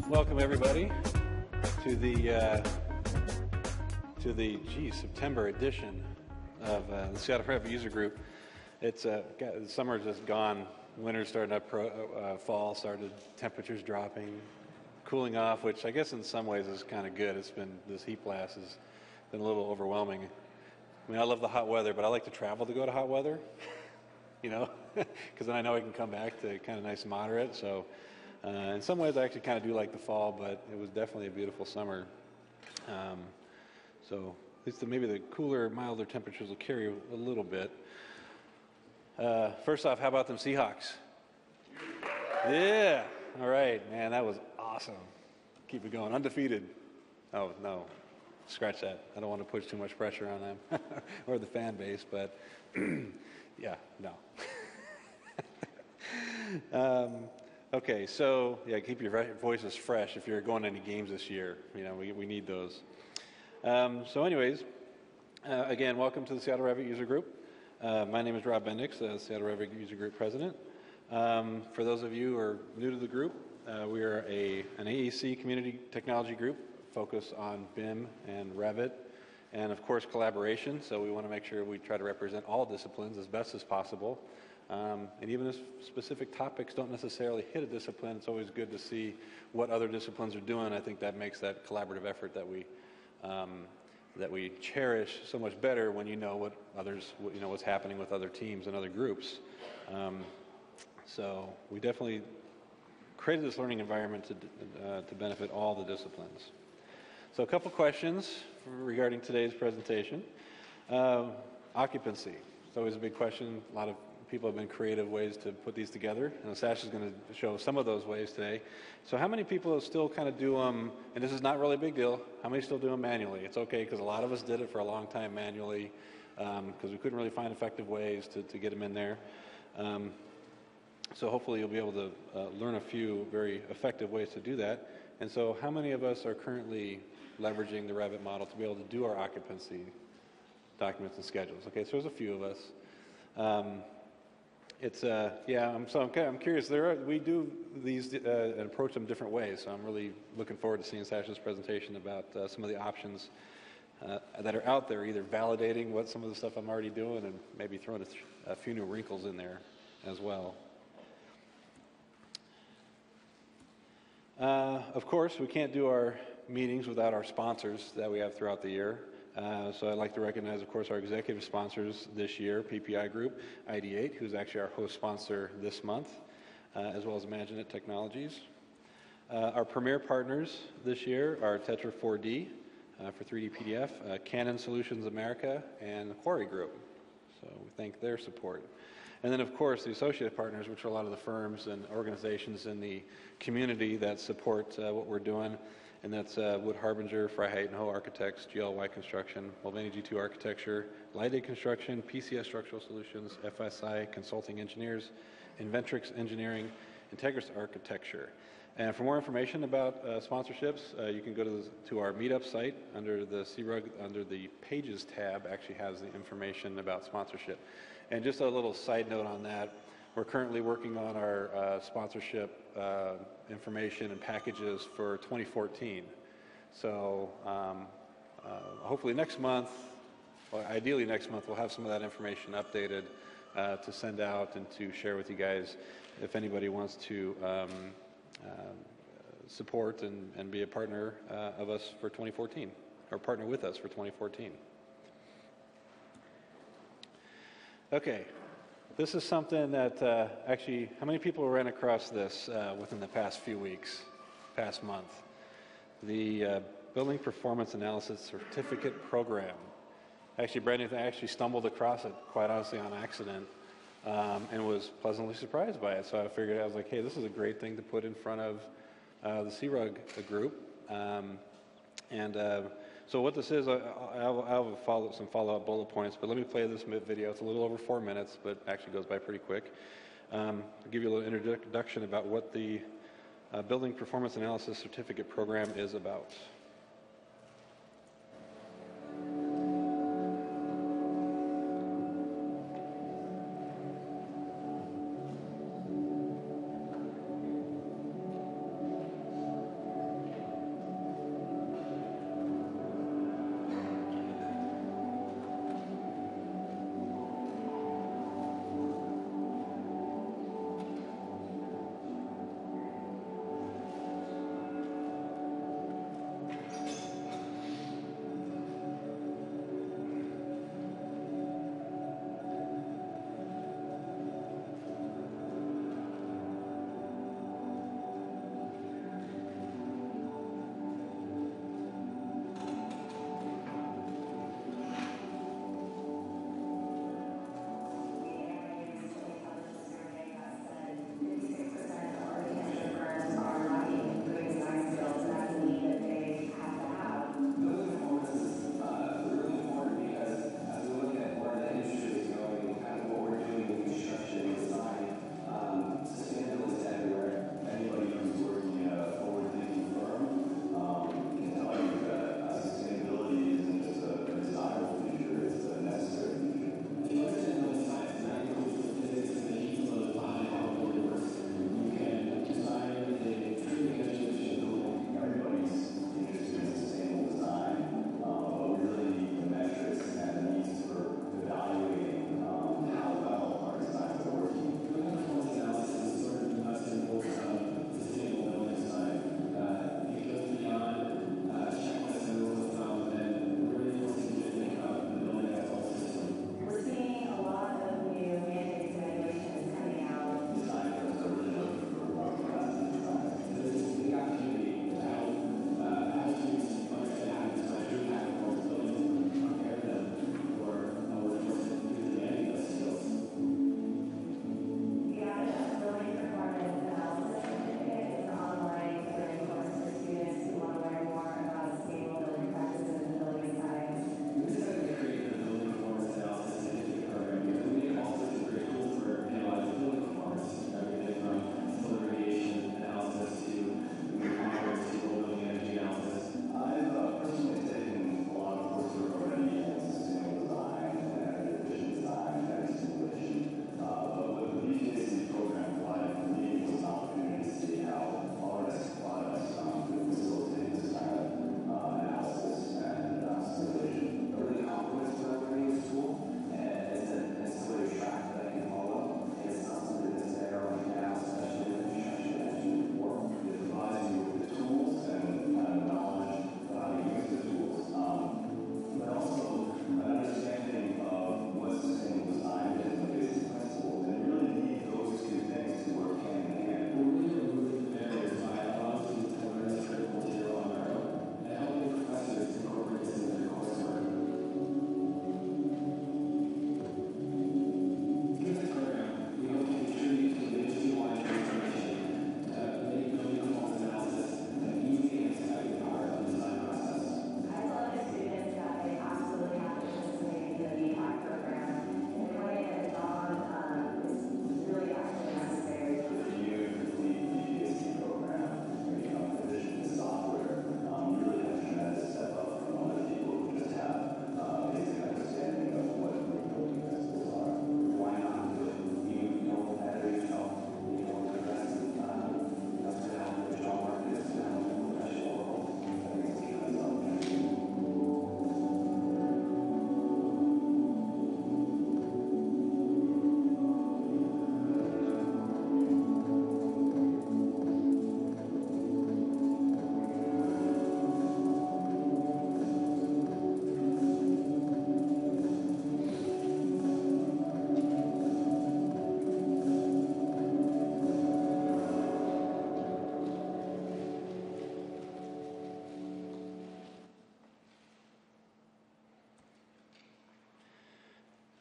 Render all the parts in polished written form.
Welcome everybody to the September edition of the Seattle Revit User Group. It's the summer's just gone. Winter's starting up. Fall started. Temperatures dropping, cooling off, which I guess in some ways is kind of good. It's been this heat blast has been a little overwhelming. I mean, I love the hot weather, but I like to travel to go to hot weather. You know, because then I know I can come back to kind of nice and moderate. So. In some ways, I actually kind of do like the fall, but it was definitely a beautiful summer. So at least maybe the cooler, milder temperatures will carry a little bit. First off, how about them Seahawks? Yeah. All right, man, that was awesome. Keep it going. Undefeated. Oh, no. Scratch that. I don't want to push too much pressure on them or the fan base, but yeah, no. Okay, so yeah, keep your voices fresh if you're going to any games this year. You know, we need those. So anyways, again, welcome to the Seattle Revit User Group. My name is Rob Bendix, the Seattle Revit User Group President. For those of you who are new to the group, we are an AEC community technology group focused on BIM and Revit, and of course collaboration. So we want to make sure we try to represent all disciplines as best as possible. And even if specific topics don't necessarily hit a discipline, it's always good to see what other disciplines are doing. I think that makes that collaborative effort that we cherish so much better when you know what others, you know, what's happening with other teams and other groups. So we definitely created this learning environment to benefit all the disciplines. So a couple questions regarding today's presentation. Occupancy. It's always a big question. A lot of people have been creative ways to put these together, and Sash is going to show some of those ways today. So how many people still kind of do them, and this is not really a big deal, how many still do them manually? It's okay, because a lot of us did it for a long time manually, because we couldn't really find effective ways to get them in there. So hopefully you'll be able to learn a few very effective ways to do that. And so how many of us are currently leveraging the Revit model to be able to do our occupancy documents and schedules? Okay, so there's a few of us. I'm curious. We do these and approach them different ways. So I'm really looking forward to seeing Sash's presentation about some of the options that are out there, either validating what some of the stuff I'm already doing and maybe throwing a few new wrinkles in there as well. Of course, we can't do our meetings without our sponsors that we have throughout the year. So I'd like to recognize, of course, our executive sponsors this year, PPI Group, Ideate, who's actually our host sponsor this month, as well as Imaginet Technologies. Our premier partners this year are Tetra 4D for 3D PDF, Canon Solutions America, and the Quarry Group. So we thank their support. And then, of course, the associate partners, which are a lot of the firms and organizations in the community that support what we're doing. And that's Wood Harbinger, Freiheit & Ho Architects, GLY Construction, Mulvaney G2 Architecture, Lide Construction, PCS Structural Solutions, FSI Consulting Engineers, Inventrix Engineering, Integris Architecture. And for more information about sponsorships, you can go to our meetup site under the SeaRUG, under the Pages tab, actually has the information about sponsorship. And just a little side note on that, we're currently working on our sponsorship information and packages for 2014. So hopefully next month, or ideally next month, we'll have some of that information updated to send out and to share with you guys if anybody wants to support and be a partner of us for 2014, or partner with us for 2014. Okay, this is something that actually, how many people ran across this within the past few weeks, past month? The Building Performance Analysis Certificate Program. Actually, Brandon, I actually stumbled across it, quite honestly, on accident, and was pleasantly surprised by it. So I figured, I was like, hey, this is a great thing to put in front of the SeaRUG group. So what this is, I'll have some follow-up bullet points, but let me play this video. It's a little over 4 minutes, but actually goes by pretty quick. I'll give you a little introduction about what the Building Performance Analysis Certificate Program is about.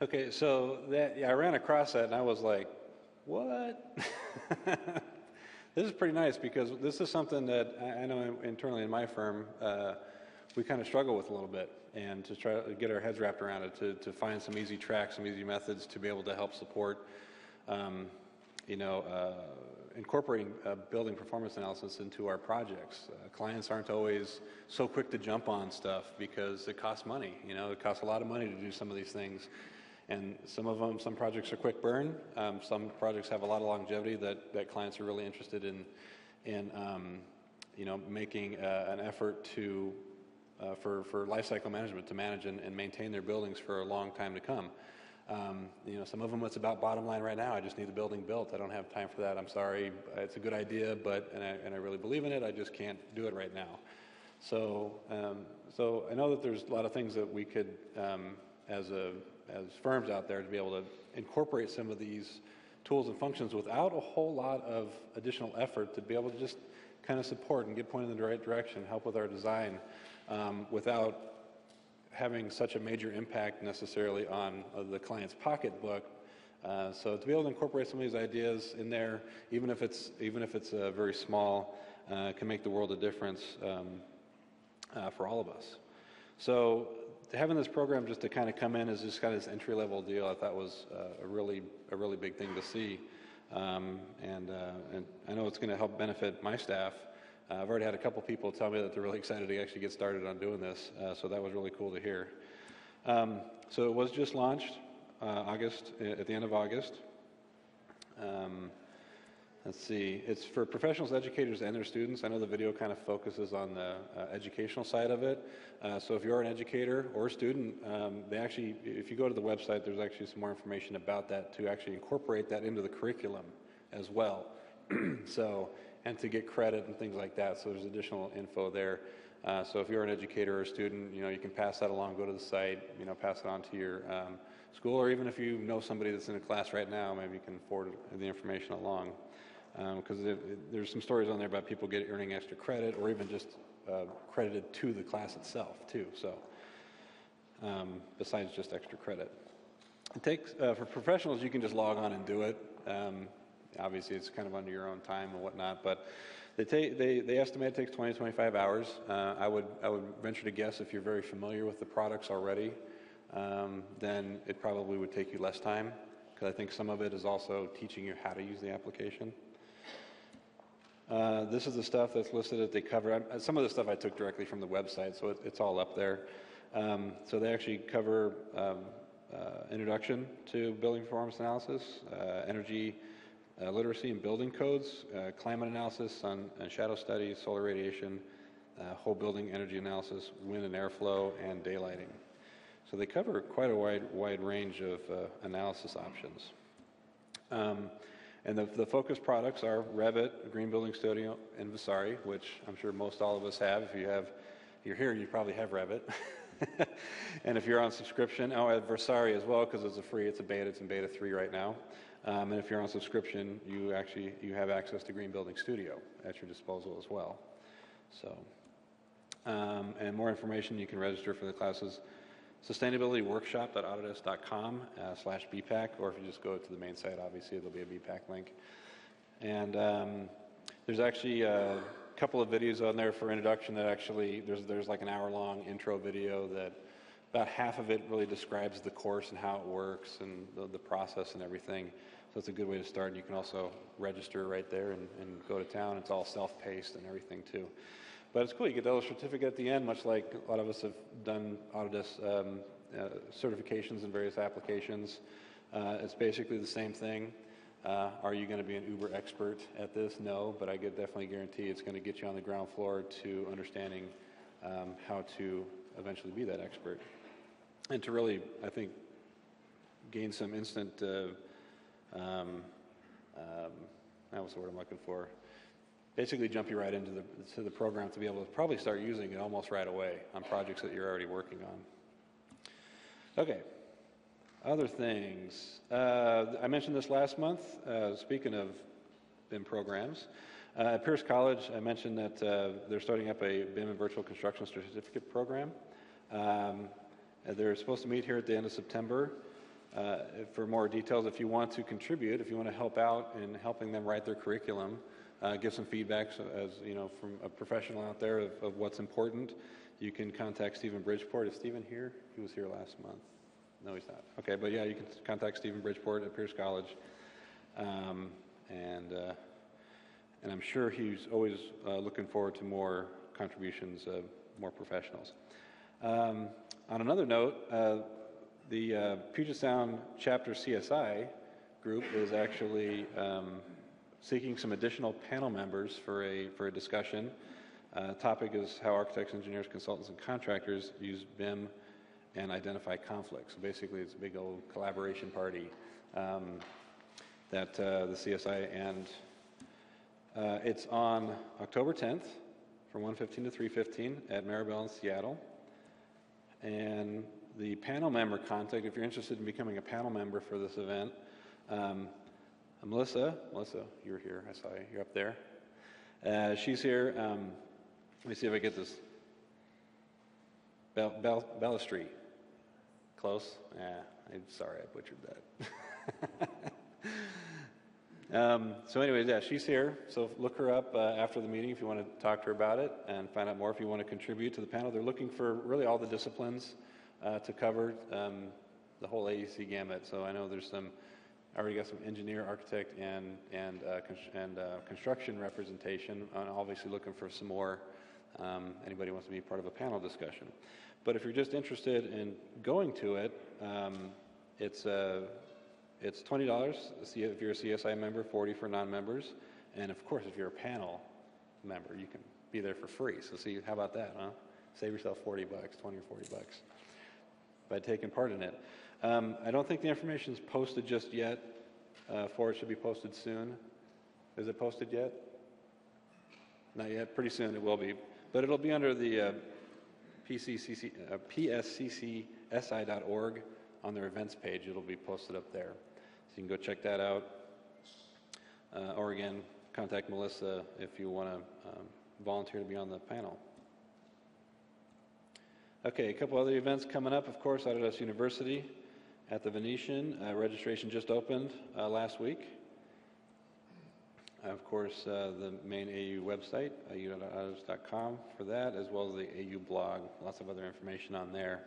Okay, so I ran across that and I was like, what? This is pretty nice because this is something that I know internally in my firm, we kind of struggle with a little bit, and to try to get our heads wrapped around it, to find some easy tracks, some easy methods to be able to help support, incorporating building performance analysis into our projects. Clients aren't always so quick to jump on stuff because it costs money. It costs a lot of money to do some of these things. And some projects are quick burn. Some projects have a lot of longevity that clients are really interested in making an effort for life cycle management, to manage and maintain their buildings for a long time to come. Some of them, it's about bottom line right now. I just need the building built. I don't have time for that. I'm sorry. It's a good idea, and I really believe in it. I just can't do it right now. So I know that there's a lot of things that we could, as firms out there, to be able to incorporate some of these tools and functions without a whole lot of additional effort, to be able to just kind of support and get pointed in the right direction, help with our design, without having such a major impact necessarily on the client's pocketbook. So to be able to incorporate some of these ideas in there, even if it's very small, can make the world a difference for all of us. So having this program just to kind of come in as just kind of this entry-level deal, I thought was a really big thing to see, and I know it's going to help benefit my staff. I've already had a couple people tell me that they're really excited to actually get started on doing this, so that was really cool to hear. So it was just launched at the end of August. Let's see, it's for professionals, educators, and their students. I know the video kind of focuses on the educational side of it. So if you're an educator or a student, if you go to the website, there's actually some more information about that to actually incorporate that into the curriculum as well. And to get credit and things like that. So there's additional info there. So if you're an educator or a student, you can pass that along, go to the site, pass it on to your school, or even if you know somebody that's in a class right now, maybe you can forward the information along. Because there's some stories on there about people earning extra credit, or even just credited to the class itself too. So besides just extra credit, it takes for professionals, you can just log on and do it. Obviously, it's kind of under your own time and whatnot, but they estimate it takes 20 to 25 hours. I would venture to guess, if you're very familiar with the products already, then it probably would take you less time, because I think some of it is also teaching you how to use the application. This is the stuff that's listed that they cover. Some of the stuff I took directly from the website, so it's all up there. So they actually cover introduction to building performance analysis, energy literacy and building codes, climate analysis, sun and shadow studies, solar radiation, whole building energy analysis, wind and airflow, and daylighting. So they cover quite a wide range of analysis options. And the focus products are Revit, Green Building Studio, and Visari, which I'm sure most all of us have. If you're here, you probably have Revit. And if you're on subscription, Visari as well, because it's it's in beta 3 right now. And if you're on subscription, you have access to Green Building Studio at your disposal as well. So, and more information, you can register for the classes. Sustainabilityworkshop.autodesk.com/BPAC, or if you just go to the main site, obviously there'll be a BPAC link. And there's actually a couple of videos on there for introduction that there's like an hour-long intro video that about half of it really describes the course and how it works and the process and everything. So it's a good way to start. And you can also register right there and go to town. It's all self-paced and everything too. But it's cool. You get the little certificate at the end, much like a lot of us have done Autodesk certifications in various applications. It's basically the same thing. Are you going to be an uber expert at this? No, but I could definitely guarantee it's going to get you on the ground floor to understanding how to eventually be that expert. And to really, I think, gain some instant, that was the word I'm looking for, basically jump you right into the program to be able to probably start using it almost right away on projects that you're already working on. Okay, other things. I mentioned this last month, speaking of BIM programs. At Pierce College, I mentioned that they're starting up a BIM and Virtual Construction Certificate program. They're supposed to meet here at the end of September. For more details, if you want to contribute, if you want to help out in helping them write their curriculum, give some feedback, as you know, from a professional out there of what's important, you can contact Stephen Bridgeport. Is Stephen here? He was here last month. No, he's not. Okay, but yeah, you can contact Stephen Bridgeport at Pierce College, and I'm sure he's always looking forward to more contributions of more professionals. On another note, the Puget Sound Chapter CSI group is actually seeking some additional panel members for a discussion. Topic is how architects, engineers, consultants, and contractors use BIM and identify conflicts. So basically, it's a big old collaboration party that the CSI, and it's on October 10th from 1:15 to 3:15 at Maribel in Seattle. And the panel member contact, if you're interested in becoming a panel member for this event, Melissa, you're here, I saw you, you're up there. She's here, let me see if I get this. Ballastry. Close? I'm sorry, I butchered that. So anyways, yeah, she's here. So look her up after the meeting if you want to talk to her about it and find out more if you want to contribute to the panel. They're looking for really all the disciplines to cover the whole AEC gamut. So I know there's I already got some engineer, architect, and construction representation. I'm obviously looking for some more. Anybody wants to be part of a panel discussion. But if you're just interested in going to it, it's $20 if you're a CSI member, $40 for non-members, and of course, if you're a panel member, you can be there for free. So see, how about that, huh? Save yourself $40, 20 or $40 by taking part in it. I don't think the information is posted just yet. For it should be posted soon. Is it posted yet? Not yet. Pretty soon it will be. But it'll be under the psccsi.org on their events page. It'll be posted up there. So you can go check that out. Or again, contact Melissa if you want to volunteer to be on the panel. Okay, a couple other events coming up, of course, Autodesk University at the Venetian. Registration just opened last week. Of course, the main AU website, au.autodesk.com for that, as well as the AU blog. Lots of other information on there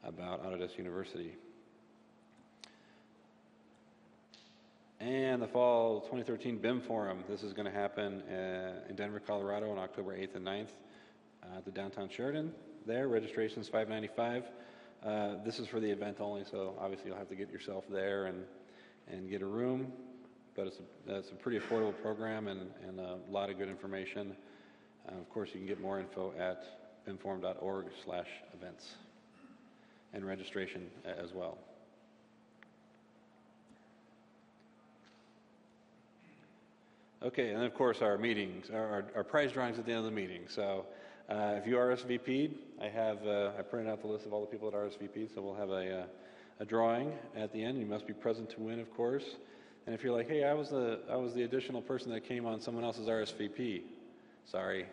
about Autodesk University. And the fall 2013 BIM Forum. This is going to happen in Denver, Colorado on October 8th and 9th at the downtown Sheridan. There, registration is $5.95. This is for the event only, so obviously you'll have to get yourself there and get a room. But it's a pretty affordable program and a lot of good information. Of course, you can get more info at bimforum.org/events and registration as well. Okay, and of course our meetings, our prize drawings at the end of the meeting. So if you RSVP'd, I printed out the list of all the people that RSVP'd, so we'll have a drawing at the end. You must be present to win, of course. And if you're like, hey, I was the additional person that came on someone else's RSVP, sorry,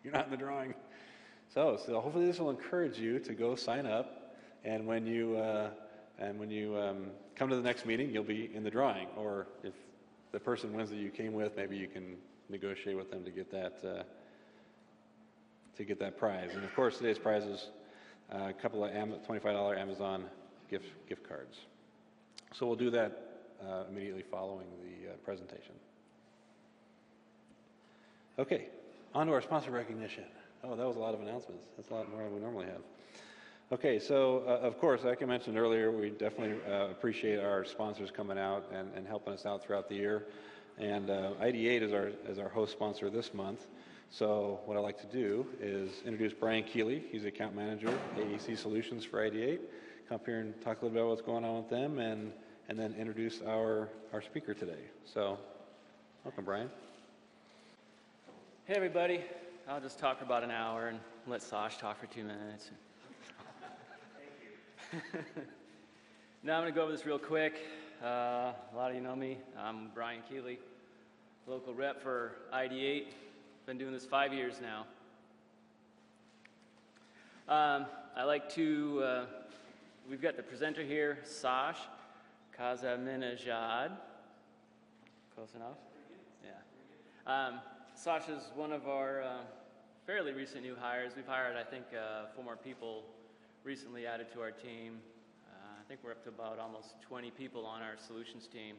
you're not in the drawing. So hopefully this will encourage you to go sign up, and when you come to the next meeting, you'll be in the drawing. Or if the person wins that you came with, maybe you can negotiate with them to get that prize. And of course, today's prize is a couple of $25 Amazon gift cards. So we'll do that immediately following the presentation. Okay, on to our sponsor recognition. Oh, that was a lot of announcements. That's a lot more than we normally have. Okay, so of course, like I mentioned earlier, we definitely appreciate our sponsors coming out and helping us out throughout the year. And Ideate is our host sponsor this month. So what I'd like to do is introduce Brian Keeley. He's the account manager, AEC Solutions for Ideate. Come up here and talk a little bit about what's going on with them, and then introduce our speaker today. So, welcome, Brian. Hey, everybody. I'll just talk for about an hour and let Sash talk for 2 minutes. Thank you. Now I'm going to go over this real quick. A lot of you know me. I'm Brian Keeley, local rep for Ideate. Been doing this 5 years now. I like to we've got the presenter here, Sash, Kazeminejad. Close enough? Yeah. Sash is one of our fairly recent new hires. We've hired, I think, 4 more people recently added to our team. I think we're up to about almost 20 people on our solutions team.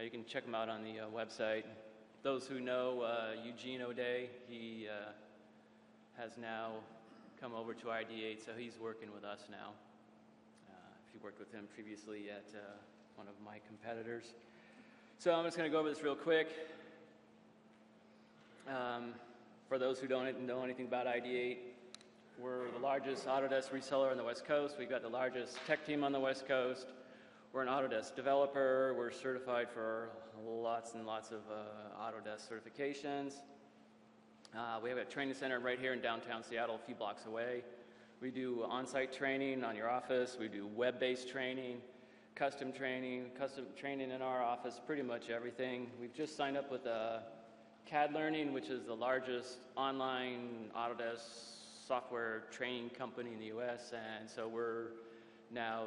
You can check them out on the website. Those who know Eugene O'Day, he has now come over to Ideate, so he's working with us now. If you worked with him previously at one of my competitors. So I'm just going to go over this real quick. For those who don't know anything about Ideate, we're the largest Autodesk reseller on the West Coast. We've got the largest tech team on the West Coast. We're an Autodesk developer. We're certified for lots and lots of Autodesk certifications. We have a training center right here in downtown Seattle, a few blocks away. We do on-site training on your office. We do web-based training, custom training in our office, pretty much everything. We've just signed up with CAD Learning, which is the largest online Autodesk software training company in the U.S., and so we're now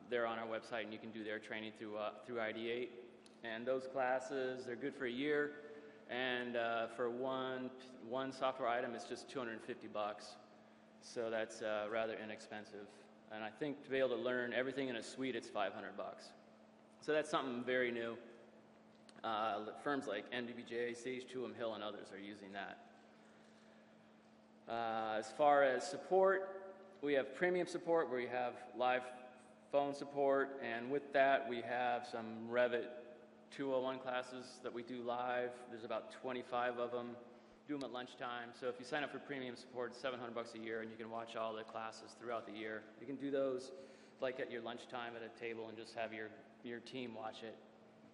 they're on our website, and you can do their training through Ideate. And those classes, they're good for a year, and for one software item, it's just $250. So that's rather inexpensive. And I think to be able to learn everything in a suite, it's $500. So that's something very new. Firms like MDBJ, Sage, Hill, and others are using that. As far as support, we have premium support where we have live phone support, and with that we have some Revit 201 classes that we do live. There's about 25 of them. Do them at lunchtime. So if you sign up for premium support, it's $700 a year, and you can watch all the classes throughout the year. You can do those like at your lunchtime at a table and just have your team watch it.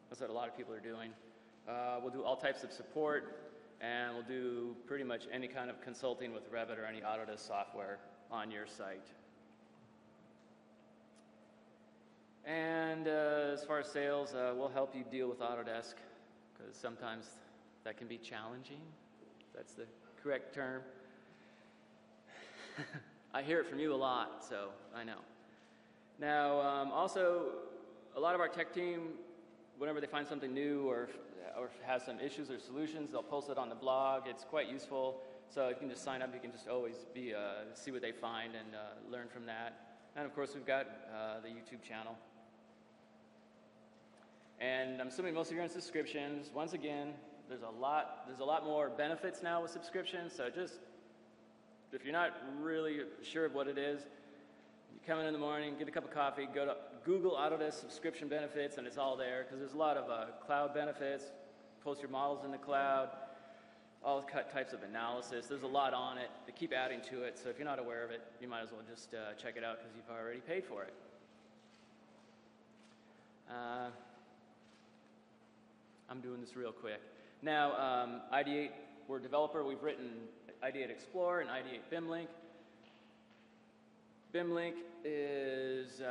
That's what a lot of people are doing. We'll do all types of support, and we'll do pretty much any kind of consulting with Revit or any Autodesk software on your site. And as far as sales, we'll help you deal with Autodesk, because sometimes that can be challenging. That's the correct term. I hear it from you a lot, so I know. Now, also, a lot of our tech team, whenever they find something new or has some issues or solutions, they'll post it on the blog. It's quite useful. So you can just sign up. You can just always see what they find and learn from that. And of course, we've got the YouTube channel. And I'm assuming most of you are on subscriptions. Once again, there's a lot more benefits now with subscriptions. So just if you're not really sure of what it is, you come in the morning, get a cup of coffee, go to Google Autodesk subscription benefits, and it's all there, because there's a lot of cloud benefits. Post your models in the cloud, all types of analysis. There's a lot on it. They keep adding to it, so if you're not aware of it, you might as well just check it out, because you've already paid for it. I'm doing this real quick. Now, Ideate, we're a developer. We've written Ideate Explorer and Ideate BIMlink. BIMlink is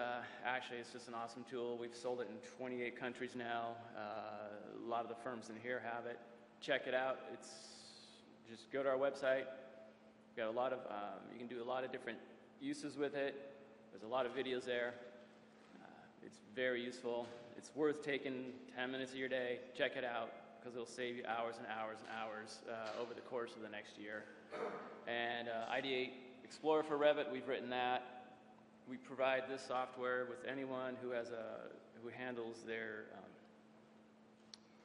actually, it's just an awesome tool. We've sold it in 28 countries now. A lot of the firms in here have it. Check it out. It's just go to our website. Got a lot of you can do a lot of different uses with it. There's a lot of videos there. It's very useful. It's worth taking 10 minutes of your day. Check it out, because it'll save you hours and hours and hours over the course of the next year. And Ideate Explorer for Revit, we've written that. We provide this software with anyone who has who handles their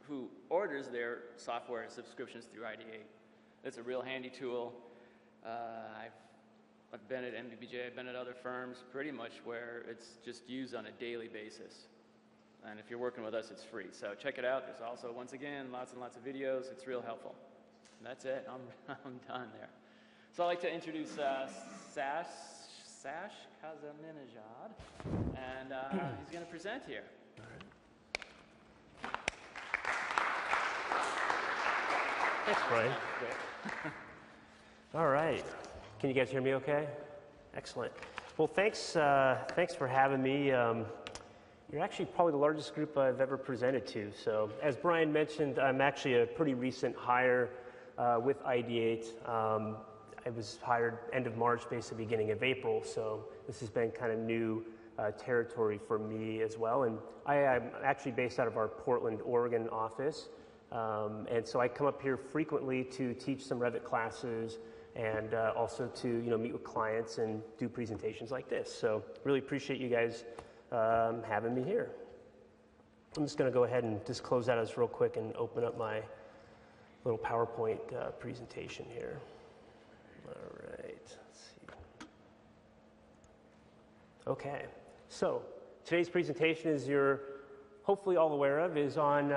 who orders their software subscriptions through Ideate. It's a real handy tool. I've been at MDBJ, I've been at other firms, pretty much where it's just used on a daily basis. And if you're working with us, it's free. So check it out. There's also, once again, lots and lots of videos. It's real helpful. And that's it. I'm done there. So I'd like to introduce Sash Kazeminejad, and he's going to present here. All right. Thanks, Brian. All right. Can you guys hear me okay? Excellent. Well, thanks for having me. You're actually probably the largest group I've ever presented to. So as Brian mentioned, I'm actually a pretty recent hire with Ideate. I was hired end of March, basically beginning of April, so this has been kind of new territory for me as well. And I am actually based out of our Portland, Oregon office. And so I come up here frequently to teach some Revit classes and also to meet with clients and do presentations like this. So really appreciate you guys having me here. I'm just going to go ahead and just close that as real quick and open up my little PowerPoint presentation here. All right, let's see. Okay, so today's presentation, as you're hopefully all aware of, is on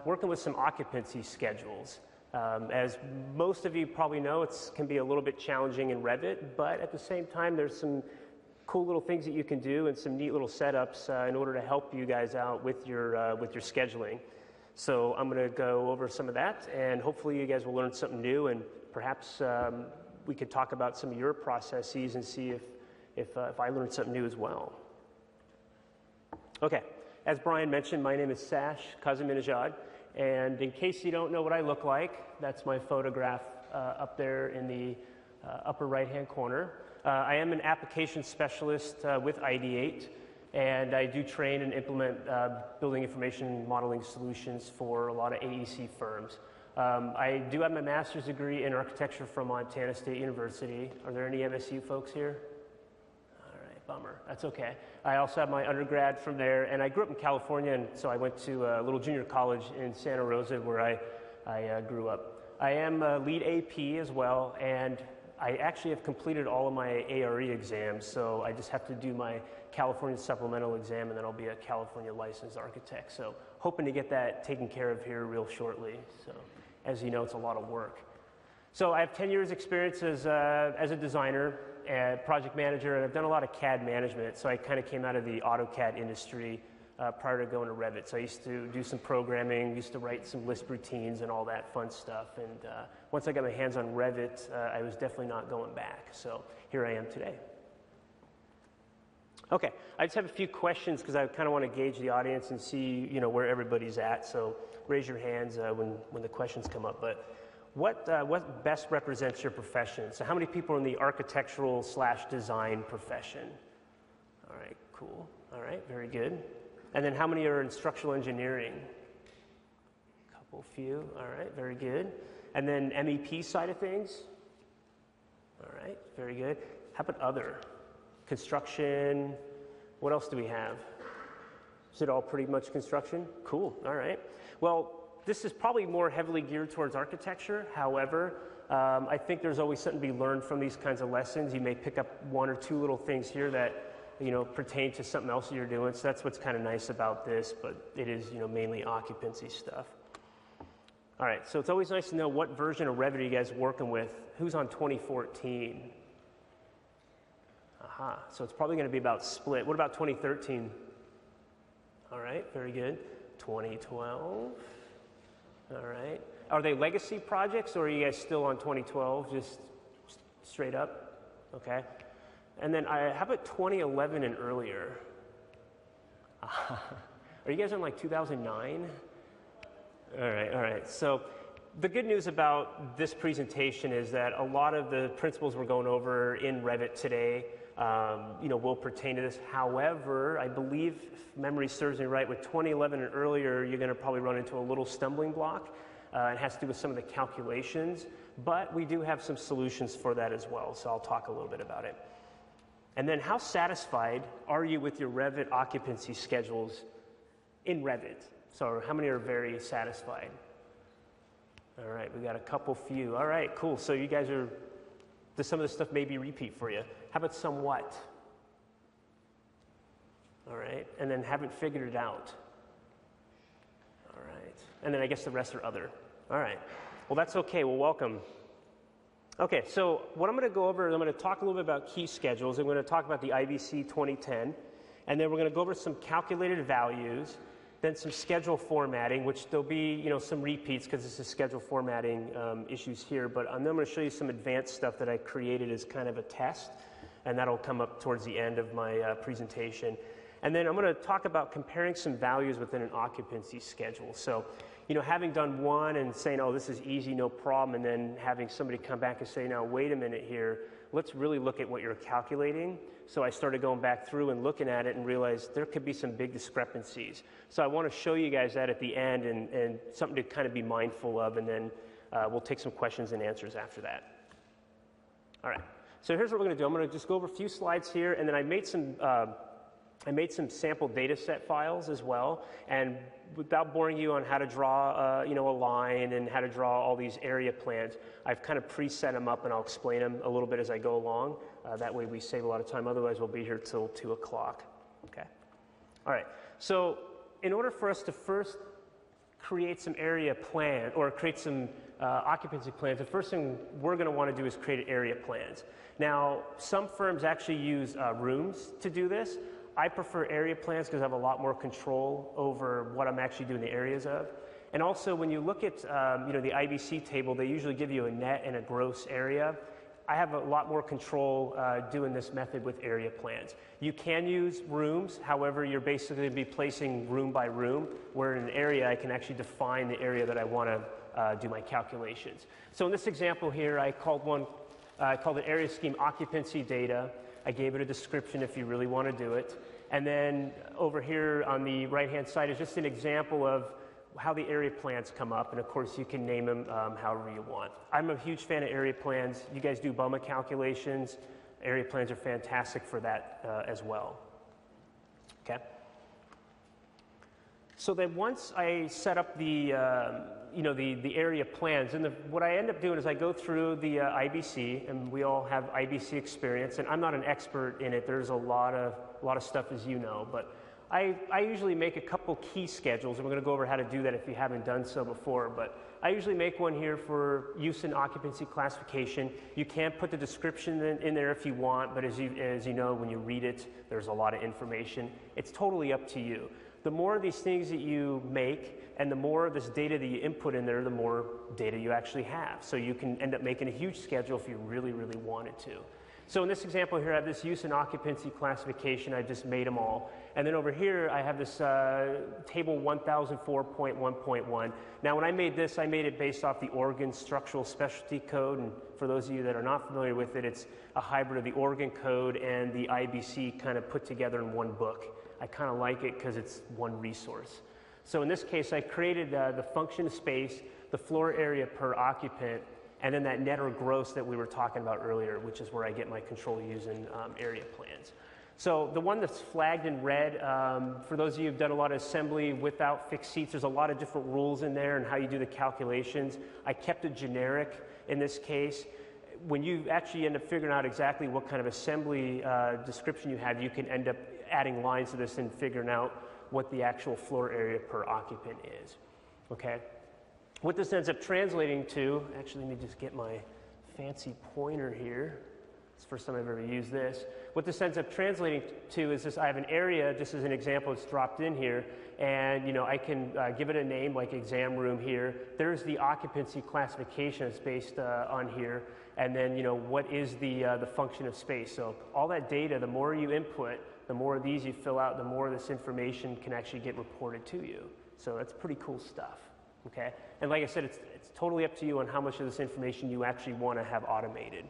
working with some occupancy schedules. As most of you probably know, it can be a little bit challenging in Revit, but at the same time, there's some cool little things that you can do and some neat little setups in order to help you guys out with your scheduling. So I'm going to go over some of that, and hopefully you guys will learn something new, and perhaps we could talk about some of your processes and see if I learned something new as well. Okay, as Brian mentioned, my name is Sash, Kazeminejad, and in case you don't know what I look like, that's my photograph up there in the upper right-hand corner. I am an application specialist with Ideate, and I do train and implement building information modeling solutions for a lot of AEC firms. I do have my master's degree in architecture from Montana State University. Are there any MSU folks here? All right, bummer. That's okay. I also have my undergrad from there, and I grew up in California, and so I went to a little junior college in Santa Rosa where I grew up. I am a lead AP as well, and I actually have completed all of my ARE exams, so I just have to do my California supplemental exam, and then I'll be a California licensed architect. So hoping to get that taken care of here real shortly. So as you know, it's a lot of work. So I have 10 years experience as a designer and project manager, and I've done a lot of CAD management. So I kind of came out of the AutoCAD industry prior to going to Revit. So I used to do some programming, used to write some Lisp routines and all that fun stuff. And once I got my hands on Revit, I was definitely not going back. So here I am today. Okay, I just have a few questions because I kind of want to gauge the audience and see, where everybody's at. So raise your hands when the questions come up. But what best represents your profession? So how many people are in the architectural/design profession? All right, cool. All right, very good. And then how many are in structural engineering? A couple, few. All right, very good. And then MEP side of things? All right, very good. How about other? Construction. What else do we have? Is it all pretty much construction? Cool, all right. Well, this is probably more heavily geared towards architecture. However, I think there's always something to be learned from these kinds of lessons. You may pick up one or two little things here that pertain to something else that you're doing. So that's what's kind of nice about this, but it is, mainly occupancy stuff. All right, so it's always nice to know what version of Revit are you guys working with. Who's on 2014? Aha, so it's probably going to be about split. What about 2013? All right, very good. 2012? All right. Are they legacy projects, or are you guys still on 2012, just straight up? Okay. And then how about 2011 and earlier? Are you guys on like 2009? All right. So the good news about this presentation is that a lot of the principles we're going over in Revit today, will pertain to this. However, I believe, if memory serves me right, with 2011 and earlier, you're going to probably run into a little stumbling block. It has to do with some of the calculations, but we do have some solutions for that as well, so I'll talk a little bit about it. And then how satisfied are you with your Revit occupancy schedules in Revit? So how many are very satisfied? All right, we got a couple few. All right, cool. So you guys are, some of this stuff may be repeat for you. How about somewhat? All right, and then haven't figured it out. All right, and then I guess the rest are other. All right, well that's okay, well welcome. Okay, so what I'm going to go over is I'm going to talk a little bit about key schedules. I'm going to talk about the IBC 2010, and then we're going to go over some calculated values, then some schedule formatting, which there'll be some repeats because this is schedule formatting issues here, but I'm then going to show you some advanced stuff that I created as kind of a test, and that'll come up towards the end of my presentation. And then I'm going to talk about comparing some values within an occupancy schedule. So, you know, having done one and saying, oh, this is easy, no problem, and then having somebody come back and say, now, wait a minute here, let's really look at what you're calculating. So I started going back through and looking at it and realized there could be some big discrepancies. So I want to show you guys that at the end and something to kind of be mindful of, and then we'll take some questions and answers after that. All right, so here's what we're going to do. I'm going to just go over a few slides here, and then I made some sample data set files as well, and without boring you on how to draw you know, a line and how to draw all these area plans, I've kind of preset them up, and I'll explain them a little bit as I go along. That way we save a lot of time, otherwise we'll be here till 2 o'clock. Okay. All right, so in order for us to first create some area plan, or create some occupancy plans, the first thing we're going to want to do is create area plans. Now, some firms actually use rooms to do this. I prefer area plans because I have a lot more control over what I'm actually doing the areas of. And also, when you look at you know, the IBC table, they usually give you a net and a gross area. I have a lot more control doing this method with area plans. You can use rooms, however, you're basically be placing room by room, where in an area I can actually define the area that I want to do my calculations. So in this example here, I called it area scheme occupancy data. I gave it a description if you really want to do it. And then over here on the right-hand side is just an example of how the area plans come up. And of course, you can name them however you want. I'm a huge fan of area plans. You guys do BOMA calculations. Area plans are fantastic for that as well. Okay. So then once I set up the you know, the area plans, and what I end up doing is I go through the IBC, and we all have IBC experience, and I'm not an expert in it. There's a lot of stuff, as you know, but I usually make a couple key schedules, and we're going to go over how to do that if you haven't done so before, but I usually make one here for use in occupancy classification. You can put the description in there if you want, but as you know, when you read it, there's a lot of information. It's totally up to you. The more of these things that you make and the more of this data that you input in there, the more data you actually have. So you can end up making a huge schedule if you really, really wanted to. So in this example here, I have this use and occupancy classification. I just made them all. And then over here, I have this table 1004.1.1. Now, when I made this, I made it based off the Oregon Structural Specialty Code. And for those of you that are not familiar with it, it's a hybrid of the Oregon Code and the IBC kind of put together in one book. I kind of like it because it's one resource. So in this case, I created the function of space, the floor area per occupant, and then that net or gross that we were talking about earlier, which is where I get my control using area plans. So the one that's flagged in red, for those of you who've done a lot of assembly without fixed seats, there's a lot of different rules in there and how you do the calculations. I kept it generic in this case. When you actually end up figuring out exactly what kind of assembly description you have, you can end up adding lines to this and figuring out what the actual floor area per occupant is. Okay? What this ends up translating to, actually let me just get my fancy pointer here. It's the first time I've ever used this. What this ends up translating to is this: I have an area, just as an example, it's dropped in here, and you know, I can give it a name like exam room here. There's the occupancy classification that's based on here, and then you know, what is the function of space. So all that data, the more you input, the more of these you fill out, the more of this information can actually get reported to you. So that's pretty cool stuff. Okay, and like I said, it's totally up to you on how much of this information you actually want to have automated.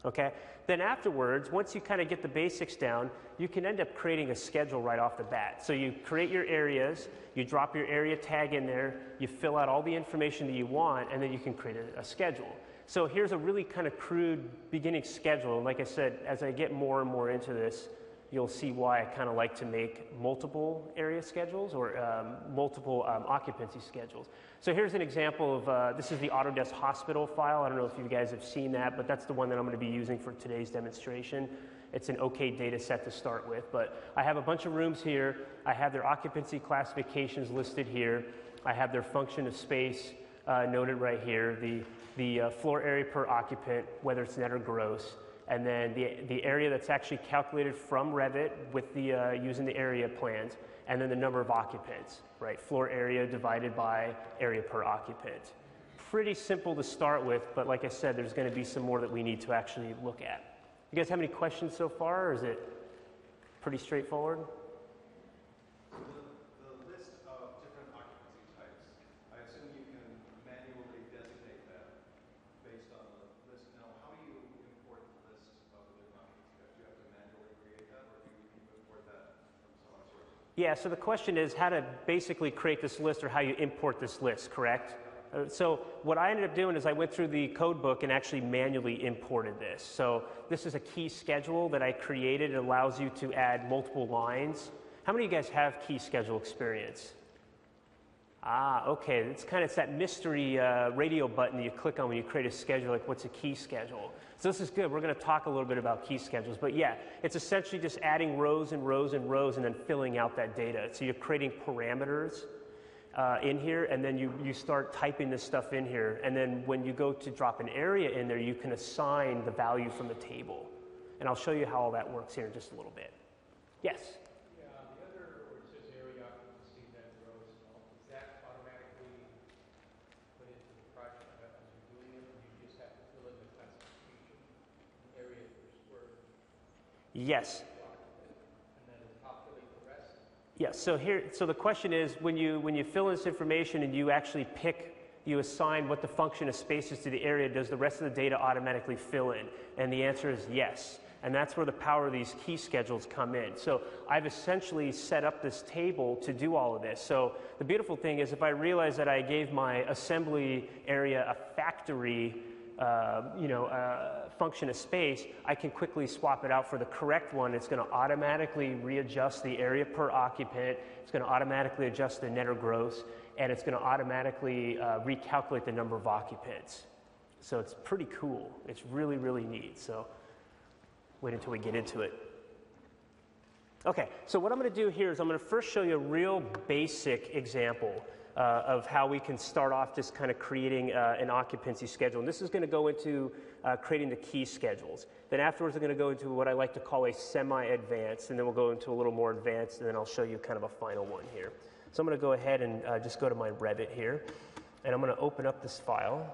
Okay, then afterwards, once you kind of get the basics down, you can end up creating a schedule right off the bat. So you create your areas, you drop your area tag in there, you fill out all the information that you want, and then you can create a schedule. So here's a really kind of crude beginning schedule. And like I said, as I get more and more into this, you'll see why I kind of like to make multiple area schedules or multiple occupancy schedules. So here's an example of, this is the Autodesk Hospital file. I don't know if you guys have seen that, but that's the one that I'm going to be using for today's demonstration. It's an OK data set to start with, but I have a bunch of rooms here. I have their occupancy classifications listed here. I have their function of space noted right here, the floor area per occupant, whether it's net or gross, and then the area that's actually calculated from Revit with the using the area plans, and then the number of occupants, right? Floor area divided by area per occupant. Pretty simple to start with, but like I said, there's going to be some more that we need to actually look at. You guys have any questions so far, or is it Pretty straightforward? The list of different occupancy types, I assume you can manually designate them based on the list. Now, how do you import the list of the different occupancy types? Do you have to manually create that, or do you import that from some other source? Yeah, so the question is how to basically create this list or how you import this list, correct? So what I ended up doing is I went through the code book and actually manually imported this. So this is a key schedule that I created. It allows you to add multiple lines. How many of you guys have key schedule experience? Ah, okay. It's that mystery radio button that you click on when you create a schedule, like what's a key schedule? So this is good. We're going to talk a little bit about key schedules. But yeah, it's essentially just adding rows and rows and rows and then filling out that data. So you're creating parameters in here, and then you start typing this stuff in here. And then when you go to drop an area in there, you can assign the value from the table. And I'll show you how all that works here in just a little bit. Yes? Yeah, the other where it says area occupancy, then rows and all, is that automatically put into the project as you're doing it, or you just have to fill in the classification, the area per square, Yes. and then populate the rest? Yeah, so the question is, when you fill in this information and you actually you assign what the function of space is to the area, does the rest of the data automatically fill in? And the answer is yes. And that's where the power of these key schedules come in. So I've essentially set up this table to do all of this. So the beautiful thing is if I realize that I gave my assembly area a factory function of space, I can quickly swap it out for the correct one. It's going to automatically readjust the area per occupant. It's going to automatically adjust the net or gross, and it's going to automatically recalculate the number of occupants. So it's pretty cool. It's really, really neat. So wait until we get into it. Okay, so what I'm going to do here is I'm going to first show you a real basic example of how we can start off just kind of creating an occupancy schedule. And this is going to go into creating the key schedules. Then afterwards, I'm going to go into what I like to call a semi-advanced, and then we'll go into a little more advanced, and then I'll show you kind of a final one here. So I'm going to go ahead and just go to my Revit here, and I'm going to open up this file.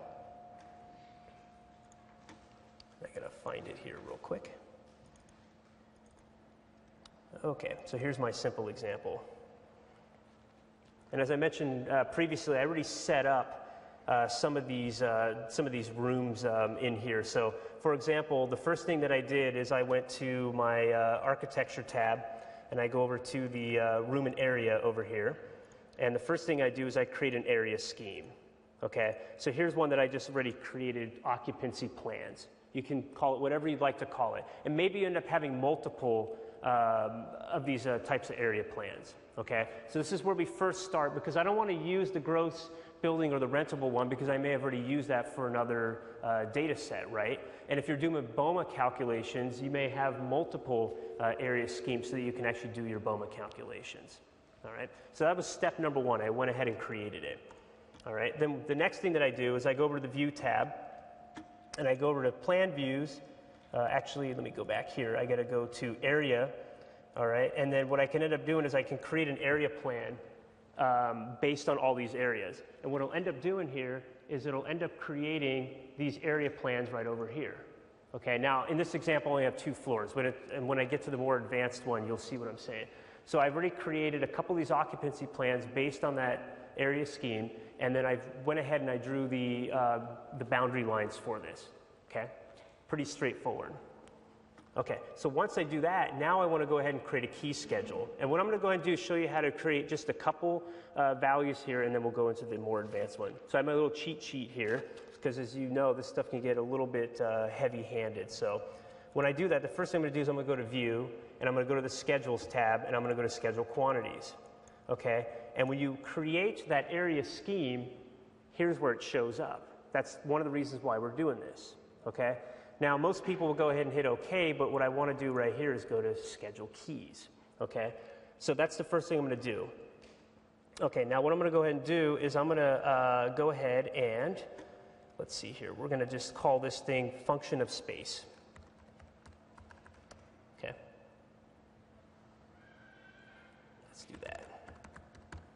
I got to find it here real quick. Okay, so here's my simple example. And as I mentioned previously, I already set up some of these rooms in here. So, for example, the first thing that I did is I went to my architecture tab, and I go over to the room and area over here. And the first thing I do is I create an area scheme. Okay, so here's one that I just already created: occupancy plans. You can call it whatever you'd like to call it, and maybe you end up having multiple of these types of area plans. Okay, so this is where we first start, because I don't want to use the gross building or the rentable one because I may have already used that for another data set, right? And if you're doing BOMA calculations, you may have multiple area schemes so that you can actually do your BOMA calculations. All right, so that was step number one. I went ahead and created it. All right, then the next thing that I do is I go over to the View tab, and I go over to Plan Views. Actually, let me go back here. I got to go to Area. All right, and then what I can end up doing is I can create an area plan based on all these areas. And what it'll end up doing here is it'll end up creating these area plans right over here. Okay, now in this example, I only have 2 floors, and when I get to the more advanced one, you'll see what I'm saying. So I've already created a couple of these occupancy plans based on that area scheme, and then I went ahead and I drew the boundary lines for this. Okay, pretty straightforward. Okay, so once I do that, now I want to go ahead and create a key schedule. And what I'm going to go ahead and do is show you how to create just a couple values here, and then we'll go into the more advanced one. So I have my little cheat sheet here, because as you know, this stuff can get a little bit heavy-handed. So when I do that, the first thing I'm going to do is I'm going to go to View, and I'm going to go to the Schedules tab, and I'm going to go to Schedule Quantities. Okay, and when you create that area scheme, here's where it shows up. That's one of the reasons why we're doing this. Okay. Now, most people will go ahead and hit OK, but what I want to do right here is go to Schedule Keys, okay? So that's the first thing I'm going to do. Okay, now what I'm going to go ahead and do is I'm going to go ahead and, let's see here, we're going to just call this thing function of space. Okay. Let's do that.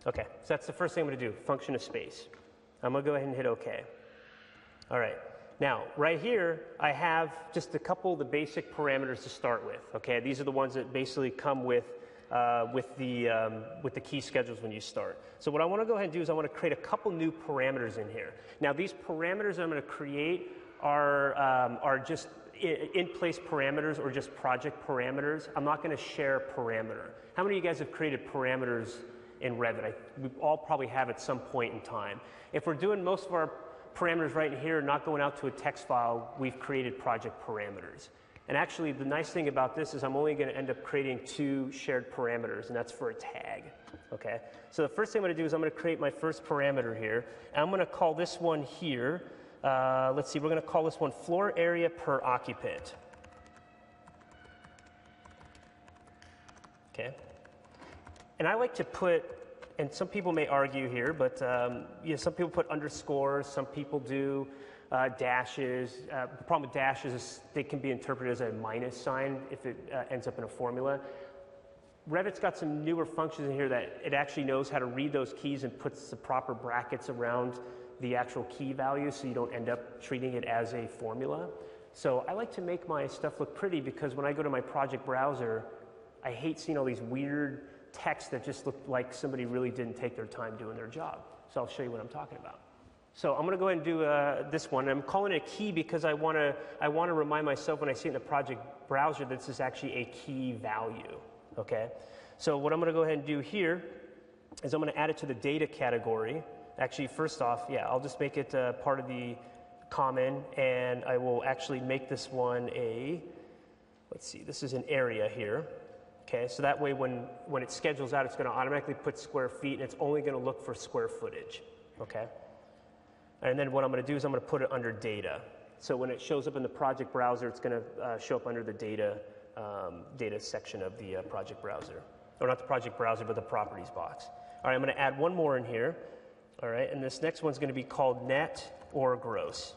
Okay, so that's the first thing I'm going to do, function of space. I'm going to go ahead and hit OK. All right. Now, right here, I have just a couple of the basic parameters to start with. Okay, these are the ones that basically come with the key schedules when you start. So what I want to go ahead and do is I want to create a couple new parameters in here. Now, these parameters I'm going to create are just in-place parameters or just project parameters. I'm not going to share parameter. How many of you guys have created parameters in Revit? We all probably have at some point in time. If we're doing most of our parameters right in here, not going out to a text file, we've created project parameters. And actually, the nice thing about this is I'm only going to end up creating 2 shared parameters, and that's for a tag. Okay? So the first thing I'm going to do is I'm going to create my first parameter here, and I'm going to call this one here, let's see, we're going to call this one floor area per occupant. Okay? And I like to put, and some people may argue here, but some people put underscores, some people do dashes. The problem with dashes is they can be interpreted as a minus sign if it ends up in a formula. Revit's got some newer functions in here that it actually knows how to read those keys and puts the proper brackets around the actual key value so you don't end up treating it as a formula. So I like to make my stuff look pretty because when I go to my project browser, I hate seeing all these weird text that just look like somebody really didn't take their time doing their job. So I'll show you what I'm talking about. So I'm going to go ahead and do this one. I'm calling it a key because I want to remind myself when I see it in the project browser that this is actually a key value. Okay. So what I'm going to go ahead and do here is I'm going to add it to the data category. Actually, first off, I'll just make it part of the common, and I will actually make this one let's see, this is an area here. Okay, so that way when it schedules out, it's going to automatically put square feet, and it's only going to look for square footage. Okay? And then what I'm going to do is I'm going to put it under data. So when it shows up in the project browser, it's going to show up under the data section of the project browser. Or not the project browser, but the properties box. All right, I'm going to add one more in here. All right, and this next one's going to be called net or gross.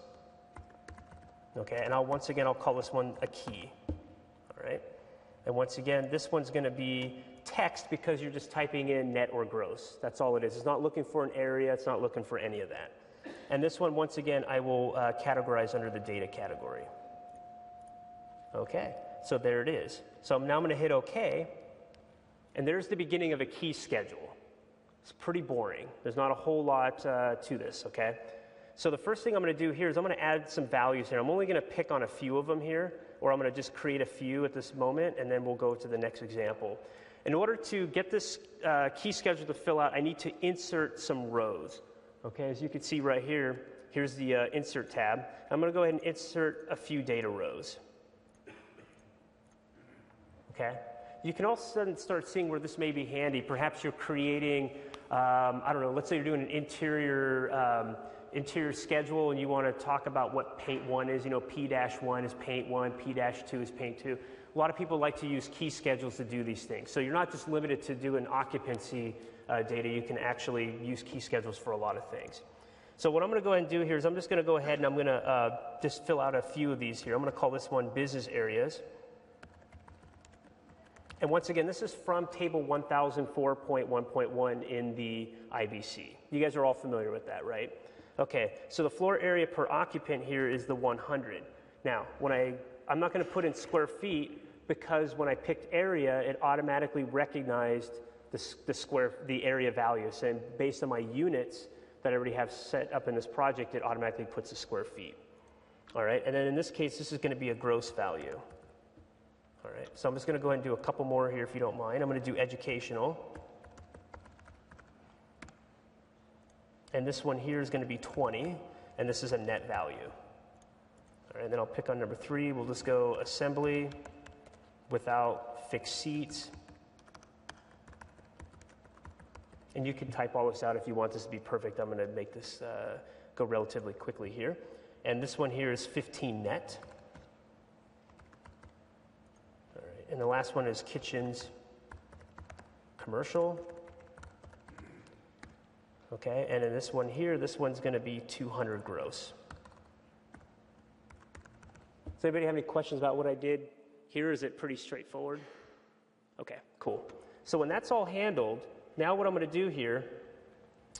Okay, and once again, I'll call this one a key. All right, and once again, this one's going to be text because you're just typing in net or gross. That's all it is. It's not looking for an area. It's not looking for any of that. And this one, once again, I will categorize under the data category. Okay, so there it is. So now I'm going to hit OK, and there's the beginning of a key schedule. It's pretty boring. There's not a whole lot to this, okay? So the first thing I'm going to do here is I'm going to add some values here. I'm only going to pick on a few of them here, or I'm going to just create a few at this moment, and then we'll go to the next example. In order to get this key schedule to fill out, I need to insert some rows. Okay, as you can see right here, here's the Insert tab. I'm going to go ahead and insert a few data rows. Okay? You can also start seeing where this may be handy. Perhaps you're creating, I don't know, let's say you're doing an interior schedule and you want to talk about what paint 1 is. You know, P-1 is paint 1, P-2 is paint 2. A lot of people like to use key schedules to do these things. So you're not just limited to doing occupancy data. You can actually use key schedules for a lot of things. So what I'm going to go ahead and do here is I'm just going to go ahead and I'm going to just fill out a few of these here. I'm going to call this one business areas. And once again, this is from table 1004.1.1 in the IBC. You guys are all familiar with that, right? Okay, so the floor area per occupant here is the 100. Now, I'm not going to put in square feet because when I picked area, it automatically recognized the area values. And based on my units that I already have set up in this project, it automatically puts the square feet. All right, and then in this case, this is going to be a gross value. All right, so I'm just going to go ahead and do a couple more here if you don't mind. I'm going to do educational. And this one here is going to be 20, and this is a net value. All right, and then I'll pick on number 3. We'll just go assembly without fixed seats. And you can type all this out if you want this to be perfect. I'm going to make this go relatively quickly here. And this one here is 15 net. And the last one is kitchens commercial. Okay, and in this one here, this one's going to be 200 gross. Does anybody have any questions about what I did here? Is it pretty straightforward? Okay, cool. So when that's all handled, now what I'm going to do here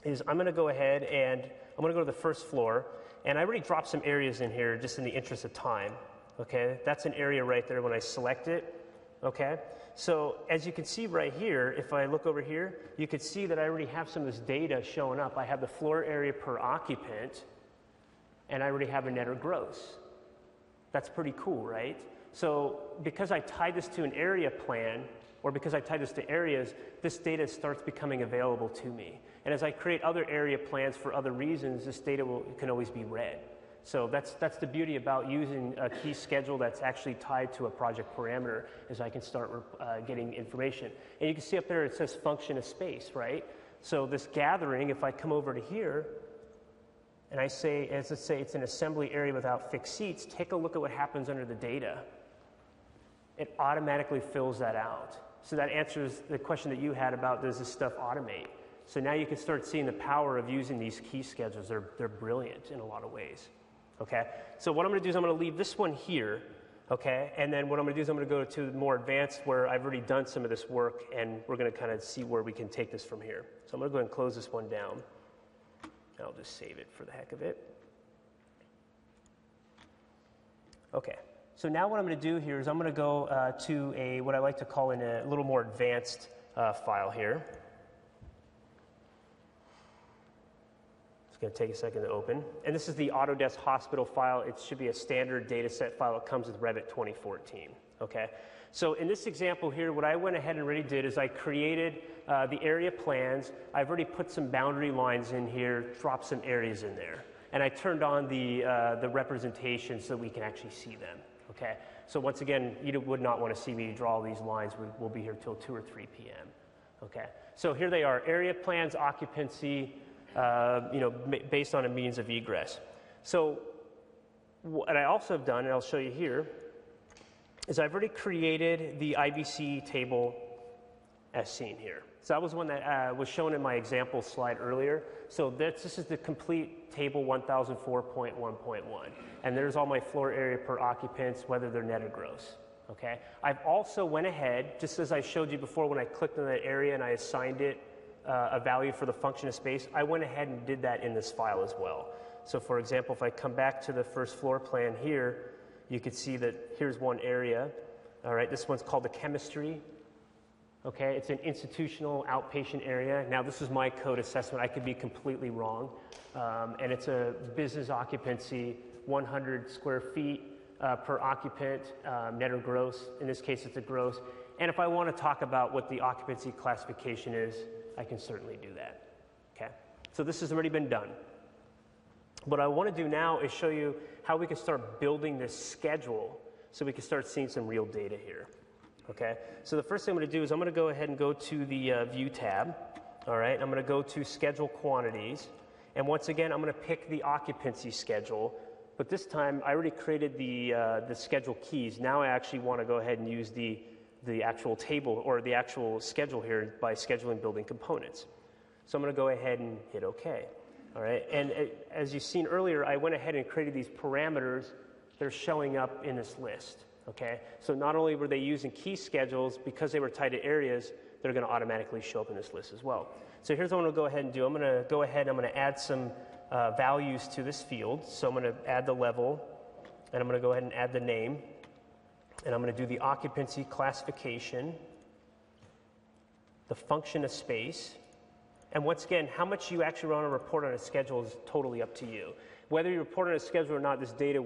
is I'm going to go ahead and I'm going to go to the first floor, and I already dropped some areas in here just in the interest of time. Okay, that's an area right there when I select it. Okay, so as you can see right here, if I look over here, you can see that I already have some of this data showing up. I have the floor area per occupant, and I already have a net or gross. That's pretty cool, right? So because I tied this to an area plan, or because I tied this to areas, this data starts becoming available to me. And as I create other area plans for other reasons, this data can always be read. So that's the beauty about using a key schedule that's actually tied to a project parameter, is I can start getting information. And you can see up there it says function of space, right? So this gathering, if I come over to here, and I say, as let's say it's an assembly area without fixed seats, take a look at what happens under the data. It automatically fills that out. So that answers the question that you had about, does this stuff automate? So now you can start seeing the power of using these key schedules. They're brilliant in a lot of ways. Okay, so what I'm going to do is I'm going to leave this one here, okay, and then what I'm going to do is I'm going to go to more advanced where I've already done some of this work, and we're going to kind of see where we can take this from here. So I'm going to go ahead and close this one down. I'll just save it for the heck of it. Okay, so now what I'm going to do here is I'm going to go to a what I like to call a little more advanced file here. Going to take a second to open. And this is the Autodesk Hospital file. It should be a standard data set file. It comes with Revit 2014. Okay. So in this example here, what I went ahead and already did is I created the area plans. I've already put some boundary lines in here, dropped some areas in there. And I turned on the representation so we can actually see them. Okay. So once again, you would not want to see me draw these lines. We'll be here till 2 or 3 p.m. Okay. So here they are, area plans, occupancy, based on a means of egress. So what I also have done, and I'll show you here, is I've already created the IVC table as seen here. So that was one that was shown in my example slide earlier. So this is the complete table 1004.1.1. And there's all my floor area per occupants, whether they're net or gross. Okay. I've also went ahead, just as I showed you before when I clicked on that area and I assigned it a value for the function of space, I went ahead and did that in this file as well. So for example, if I come back to the first floor plan here, you can see that here's one area. All right, this one's called the chemistry. Okay, it's an institutional outpatient area. Now this is my code assessment. I could be completely wrong. And it's a business occupancy, 100 square feet per occupant, net or gross. In this case, it's a gross. And if I want to talk about what the occupancy classification is, I can certainly do that. Okay, so this has already been done. What I want to do now is show you how we can start building this schedule so we can start seeing some real data here. Okay, so the first thing I'm going to do is I'm going to go ahead and go to the View tab. All right, I'm going to go to Schedule Quantities. And once again, I'm going to pick the occupancy schedule. But this time, I already created the schedule keys. Now I actually want to go ahead and use the actual table or the actual schedule here by scheduling building components. So I'm going to go ahead and hit OK. All right, and as you've seen earlier, I went ahead and created these parameters that are showing up in this list. Okay, so not only were they using key schedules, because they were tied to areas, they're going to automatically show up in this list as well. So here's what I'm going to go ahead and do. I'm going to go ahead and I'm going to add some values to this field. So I'm going to add the level, and I'm going to go ahead and add the name. And I'm going to do the occupancy classification, the function of space, and once again, how much you actually want to report on a schedule is totally up to you. Whether you report on a schedule or not, this data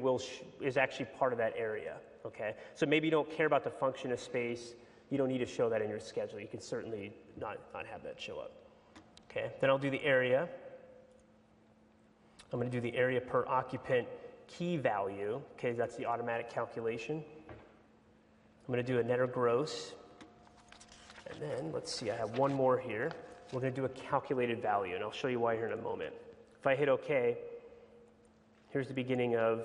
is actually part of that area. Okay, so maybe you don't care about the function of space. You don't need to show that in your schedule. You can certainly not have that show up. Okay, then I'll do the area. I'm going to do the area per occupant key value. Okay, that's the automatic calculation. I'm going to do a net or gross. And then, let's see, I have one more here. We're going to do a calculated value, and I'll show you why here in a moment. If I hit OK, here's the beginning of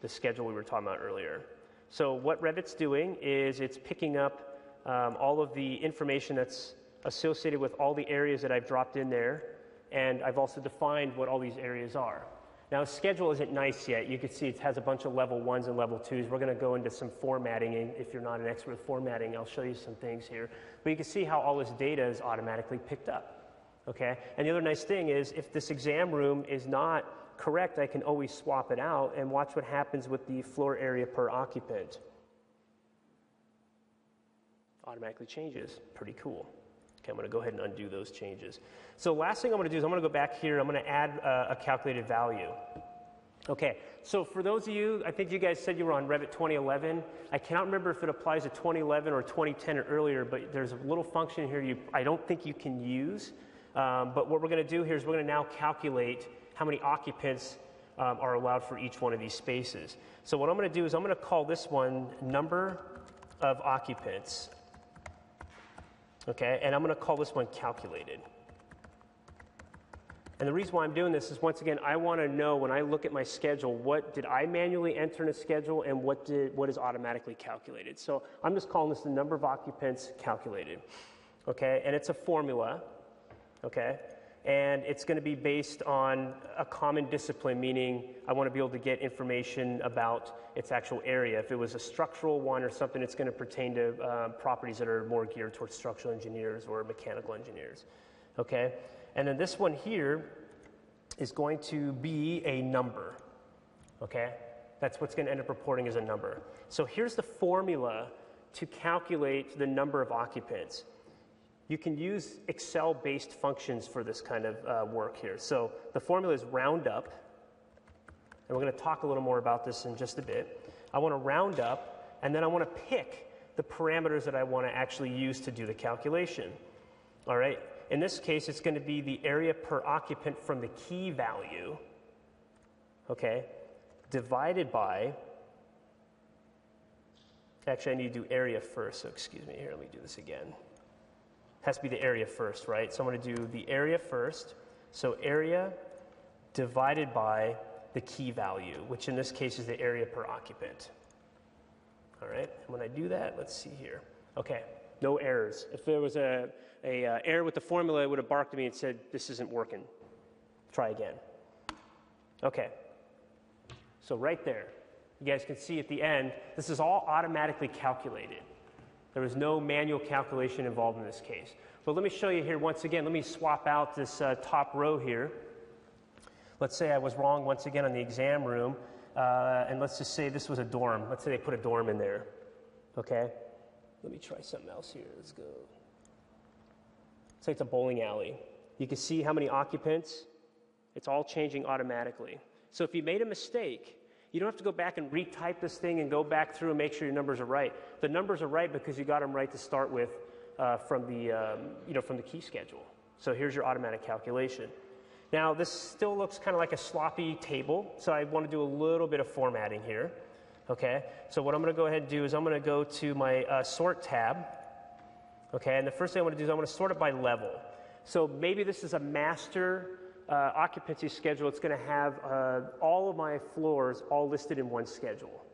the schedule we were talking about earlier. So what Revit's doing is it's picking up all of the information that's associated with all the areas that I've dropped in there, and I've also defined what all these areas are. Now, schedule isn't nice yet. You can see it has a bunch of level 1s and level 2s. We're going to go into some formatting, and if you're not an expert with formatting, I'll show you some things here. But you can see how all this data is automatically picked up. Okay? And the other nice thing is if this exam room is not correct, I can always swap it out and watch what happens with the floor area per occupant. Automatically changes. Pretty cool. Okay, I'm going to go ahead and undo those changes. So last thing I'm going to do is I'm going to go back here. I'm going to add a calculated value. Okay, so for those of you, I think you guys said you were on Revit 2011. I cannot remember if it applies to 2011 or 2010 or earlier, but there's a little function here I don't think you can use. But what we're going to do here is we're going to now calculate how many occupants are allowed for each one of these spaces. So what I'm going to do is I'm going to call this one number of occupants. Okay, and I'm going to call this one calculated. And the reason why I'm doing this is, once again, I want to know when I look at my schedule, what did I manually enter in a schedule and what is automatically calculated. So I'm just calling this the number of occupants calculated. Okay, and it's a formula. Okay, and it's going to be based on a common discipline, meaning I want to be able to get information about its actual area. If it was a structural one or something, it's going to pertain to properties that are more geared towards structural engineers or mechanical engineers. Okay, and then this one here is going to be a number. Okay, that's what's going to end up reporting as a number. So here's the formula to calculate the number of occupants. You can use Excel-based functions for this kind of work here. So the formula is round up, and we're going to talk a little more about this in just a bit. I want to round up, and then I want to pick the parameters that I want to actually use to do the calculation. All right? In this case, it's going to be the area per occupant from the key value, okay, divided by, actually I need to do area first, so excuse me here, let me do this again. Has to be the area first, right? So I'm going to do the area first. So area divided by the key value, which in this case is the area per occupant. All right, and when I do that, let's see here. Okay, no errors. If there was a error with the formula, it would have barked at me and said, this isn't working. Try again. Okay, so right there, you guys can see at the end, this is all automatically calculated. There was no manual calculation involved in this case. But let me show you here once again. Let me swap out this top row here. Let's say I was wrong once again on the exam room, and let's just say this was a dorm. Let's say they put a dorm in there. Okay? Let me try something else here. Let's go. Say it's a bowling alley. You can see how many occupants. It's all changing automatically. So if you made a mistake, you don't have to go back and retype this thing and go back through and make sure your numbers are right. The numbers are right because you got them right to start with from the key schedule. So here's your automatic calculation. Now this still looks kind of like a sloppy table, so I want to do a little bit of formatting here. Okay, so what I'm going to go ahead and do is I'm going to go to my sort tab. Okay, and the first thing I want to do is I want to sort it by level. So maybe this is a master occupancy schedule. It's going to have all of my floors all listed in one schedule.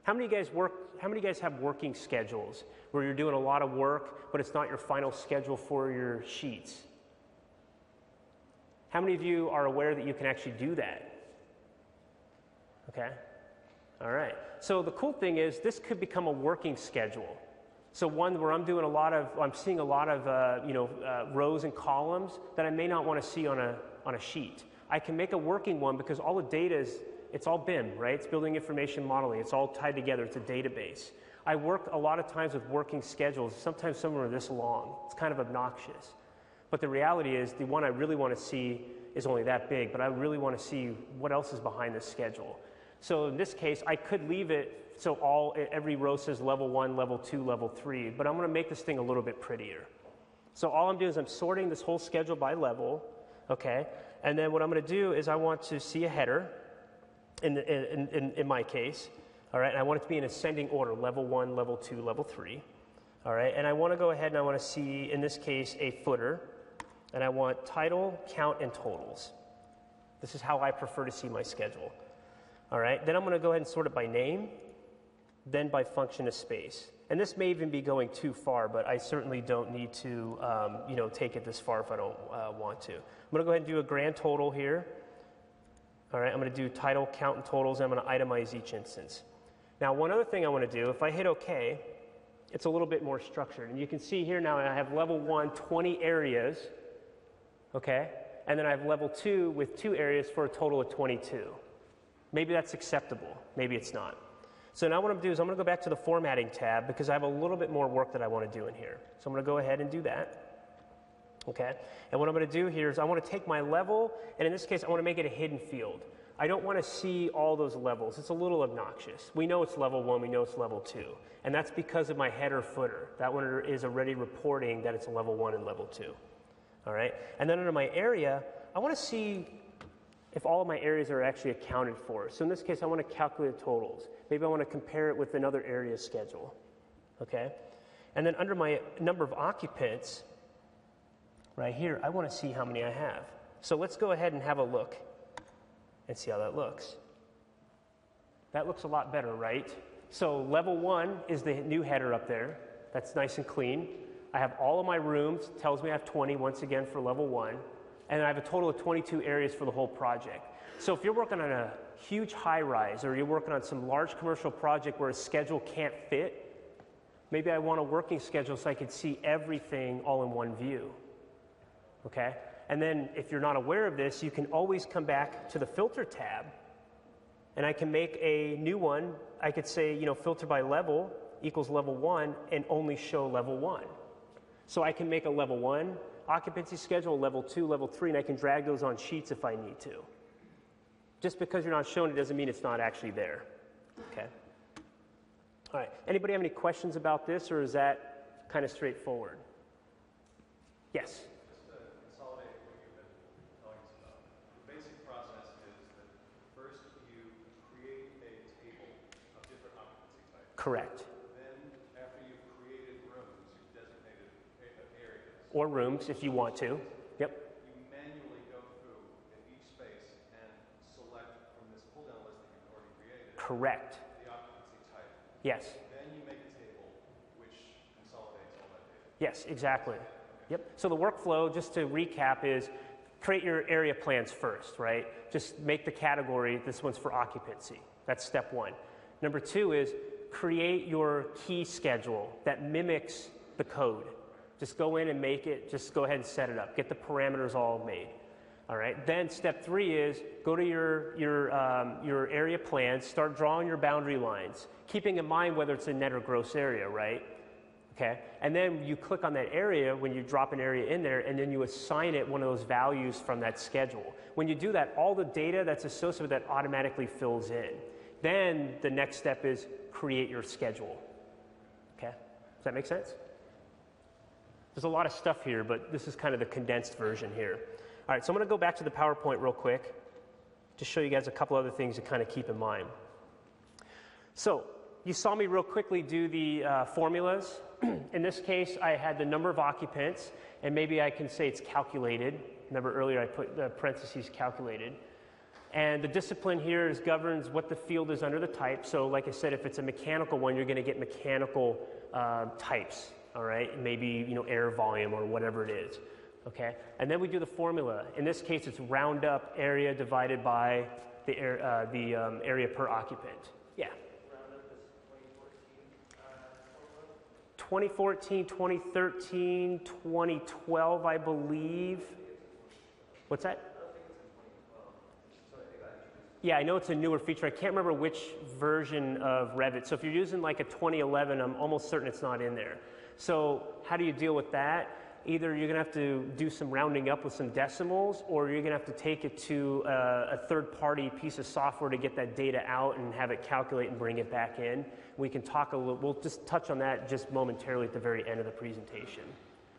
How many of you guys have working schedules where you're doing a lot of work, but it's not your final schedule for your sheets? How many of you are aware that you can actually do that? Okay. All right. So the cool thing is this could become a working schedule. So one where I'm seeing a lot of rows and columns that I may not want to see on a sheet. I can make a working one because all the data it's all BIM, right? It's building information modeling. It's all tied together. It's a database. I work a lot of times with working schedules. Sometimes some are this long. It's kind of obnoxious. But the reality is the one I really want to see is only that big, but I really want to see what else is behind this schedule. So in this case, I could leave it so every row says level 1, level 2, level 3, but I'm going to make this thing a little bit prettier. So all I'm doing is I'm sorting this whole schedule by level, okay? And then what I'm going to do is I want to see a header in my case, all right? And I want it to be in ascending order, level 1, level 2, level 3, all right? And I want to go ahead and I want to see, in this case, a footer, and I want title, count, and totals. This is how I prefer to see my schedule. All right, then I'm going to go ahead and sort it by name, then by function of space. And this may even be going too far, but I certainly don't need to take it this far if I don't want to. I'm going to go ahead and do a grand total here. All right, I'm going to do title, count, and totals, and I'm going to itemize each instance. Now, one other thing I want to do, if I hit OK, it's a little bit more structured. And you can see here now I have level 1, 20 areas. okay? And then I have level 2 with 2 areas for a total of 22. Maybe that's acceptable, maybe it's not. So now what I'm going to do is I'm going to go back to the formatting tab because I have a little bit more work that I want to do in here. So I'm going to go ahead and do that, okay? And what I'm going to do here is I want to take my level, and in this case I want to make it a hidden field. I don't want to see all those levels. It's a little obnoxious. We know it's level 1, we know it's level 2. And that's because of my header footer. That one is already reporting that it's a level 1 and level 2. All right? And then under my area, I want to see if all of my areas are actually accounted for. So in this case, I want to calculate totals. Maybe I want to compare it with another area schedule. Okay? And then under my number of occupants, right here, I want to see how many I have. So let's go ahead and have a look and see how that looks. That looks a lot better, right? So level 1 is the new header up there. That's nice and clean. I have all of my rooms, tells me I have 20 once again for level 1, and I have a total of 22 areas for the whole project. So if you're working on a huge high-rise or you're working on some large commercial project where a schedule can't fit, maybe I want a working schedule so I can see everything all in one view. Okay? And then if you're not aware of this, you can always come back to the filter tab and I can make a new one. I could say, filter by level equals level 1 and only show level 1. So I can make a level 1 occupancy schedule, level 2, level 3, and I can drag those on sheets if I need to. Just because you're not showing it doesn't mean it's not actually there. Okay? All right. Anybody have any questions about this, or is that kind of straightforward? Yes? Correct. Then, after you've created rooms, you've designated areas. Or rooms, if you want to. Yep. You manually go through in each space and select from this pull-down list that you've already created. Correct. The occupancy type. Yes. Then you make a table which consolidates all that data. Yes, exactly. Yep. So the workflow, just to recap, is create your area plans first, right? Just make the category, this one's for occupancy. That's step 1. Number 2 is create your key schedule that mimics the code. Just go in and make it, just go ahead and set it up. Get the parameters all made. All right. Then step 3 is go to your area plans, start drawing your boundary lines, keeping in mind whether it's a net or gross area, right? Okay. And then you click on that area when you drop an area in there, and then you assign it one of those values from that schedule. When you do that, all the data that's associated with that automatically fills in. Then the next step is create your schedule. Okay? Does that make sense? There's a lot of stuff here, but this is kind of the condensed version here. All right, so I'm going to go back to the PowerPoint real quick to show you guys a couple other things to kind of keep in mind. So you saw me real quickly do the formulas. In this case, I had the number of occupants, and maybe I can say it's calculated. Remember earlier I put the parentheses calculated. And the discipline here governs what the field is under the type. So like I said, if it's a mechanical one, you're going to get mechanical types, all right? Maybe, air volume or whatever it is, okay? And then we do the formula. In this case, it's round up area divided by the area per occupant. Yeah? Round up this 2014 formula? 2014, 2013, 2012, I believe. What's that? Yeah, I know it's a newer feature. I can't remember which version of Revit. So if you're using like a 2011, I'm almost certain it's not in there. So how do you deal with that? Either you're going to have to do some rounding up with some decimals, or you're going to have to take it to a third-party piece of software to get that data out and have it calculate and bring it back in. We can talk a little, we'll just touch on that just momentarily at the very end of the presentation.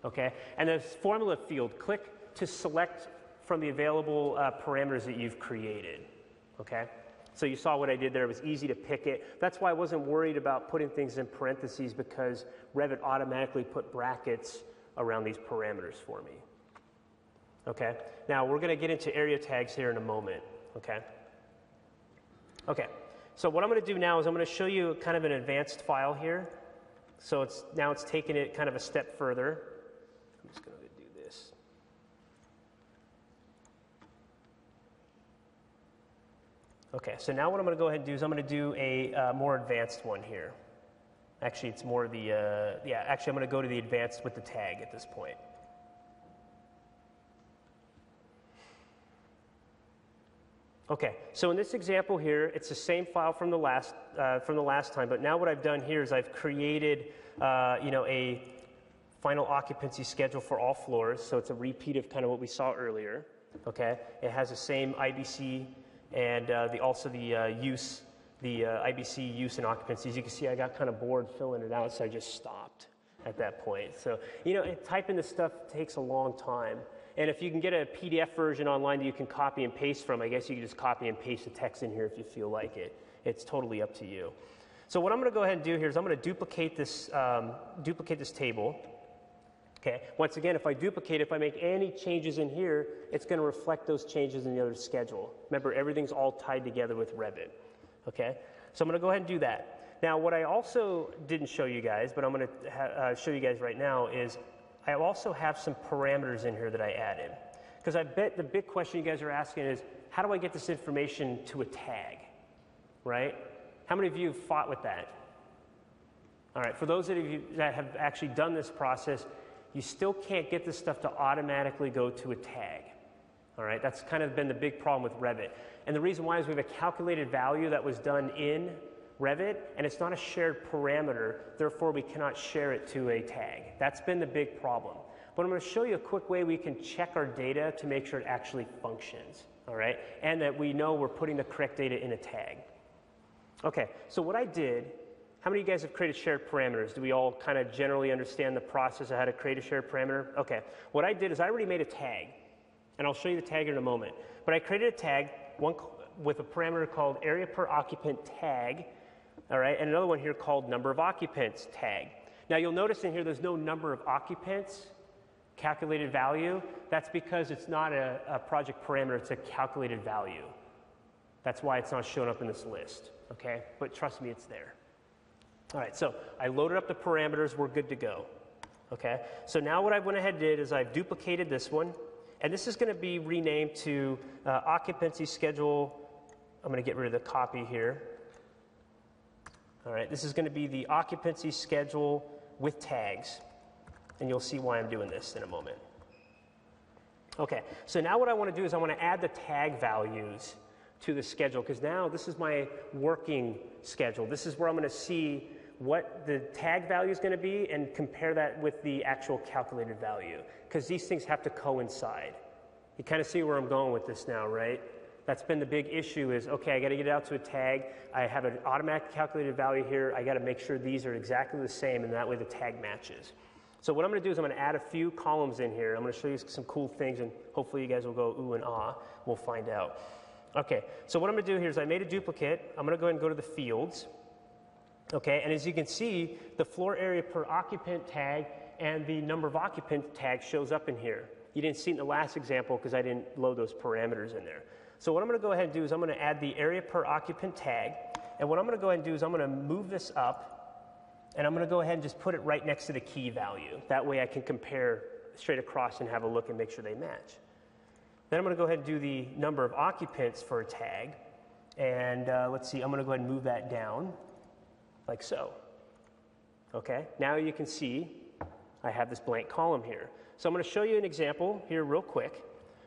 Okay? And the formula field, click to select from the available parameters that you've created. Okay? So you saw what I did there. It was easy to pick it. That's why I wasn't worried about putting things in parentheses, because Revit automatically put brackets around these parameters for me. Okay? Now, we're going to get into area tags here in a moment. Okay? Okay. So what I'm going to do now is I'm going to show you kind of an advanced file here. So now it's taking it kind of a step further. I'm just going to do this. Okay, so now what I'm going to go ahead and do is I'm going to do a more advanced one here. Actually, it's more the, actually I'm going to go to the advanced with the tag at this point. Okay, so in this example here, it's the same file from the last time, but now what I've done here is I've created, a final occupancy schedule for all floors, so it's a repeat of kind of what we saw earlier. Okay, it has the same IBC and also the use, the IBC use and occupancy. As you can see, I got kind of bored filling it out, so I just stopped at that point. So, typing this stuff takes a long time. And if you can get a PDF version online that you can copy and paste from, I guess you can just copy and paste the text in here if you feel like it. It's totally up to you. So what I'm going to go ahead and do here is I'm going to duplicate this table. Okay. Once again, if I duplicate, if I make any changes in here, it's going to reflect those changes in the other schedule. Remember, everything's all tied together with Revit. Okay. So I'm going to go ahead and do that. Now, what I also didn't show you guys, but I'm going to show you guys right now is I also have some parameters in here that I added. Because I bet the big question you guys are asking is, how do I get this information to a tag, right? How many of you have fought with that? All right, for those of you that have actually done this process, you still can't get this stuff to automatically go to a tag. All right, that's kind of been the big problem with Revit. And the reason why is we have a calculated value that was done in Revit, and it's not a shared parameter, therefore we cannot share it to a tag. That's been the big problem. But I'm going to show you a quick way we can check our data to make sure it actually functions, all right? And that we know we're putting the correct data in a tag. Okay, so what I did, how many of you guys have created shared parameters? Do we all kind of generally understand the process of how to create a shared parameter? Okay, what I did is I already made a tag, and I'll show you the tag in a moment. But I created a tag, one with a parameter called area per occupant tag, all right, and another one here called number of occupants tag. Now you'll notice in here there's no number of occupants calculated value. That's because it's not a project parameter, it's a calculated value. That's why it's not showing up in this list, okay? But trust me, it's there. All right, so I loaded up the parameters, we're good to go, okay? So now what I went ahead and did is I've duplicated this one, and this is going to be renamed to Occupancy Schedule. I'm going to get rid of the copy here. All right, this is going to be the occupancy schedule with tags, and you'll see why I'm doing this in a moment. Okay, so now what I want to do is I want to add the tag values to the schedule, because now this is my working schedule. This is where I'm going to see what the tag value is going to be and compare that with the actual calculated value, because these things have to coincide. You kind of see where I'm going with this now, right? That's been the big issue is, okay, I got to get it out to a tag. I have an automatic calculated value here. I got to make sure these are exactly the same, and that way the tag matches. So what I'm going to do is I'm going to add a few columns in here. I'm going to show you some cool things, and hopefully you guys will go ooh and ah. We'll find out. Okay, so what I'm going to do here is I made a duplicate. I'm going to go ahead and go to the fields. Okay, and as you can see, the floor area per occupant tag and the number of occupant tag shows up in here. You didn't see it in the last example because I didn't load those parameters in there. So what I'm going to go ahead and do is I'm going to add the area per occupant tag, and what I'm going to go ahead and do is I'm going to move this up, and I'm going to go ahead and just put it right next to the key value. That way I can compare straight across and have a look and make sure they match. Then I'm going to go ahead and do the number of occupants for a tag, and let's see, I'm going to go ahead and move that down like so. Okay, now you can see I have this blank column here. So I'm going to show you an example here real quick.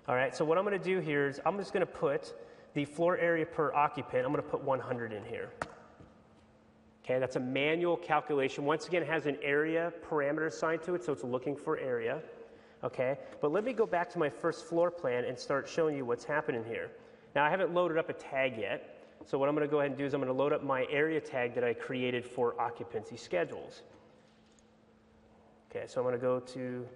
All right, so what I'm going to do here is I'm just going to put the floor area per occupant, I'm going to put 100 in here. Okay, that's a manual calculation. Once again, it has an area parameter assigned to it, so it's looking for area. Okay, but let me go back to my first floor plan and start showing you what's happening here. Now, I haven't loaded up a tag yet, so what I'm going to go ahead and do is I'm going to load up my area tag that I created for occupancy schedules. Okay, so I'm going to go to...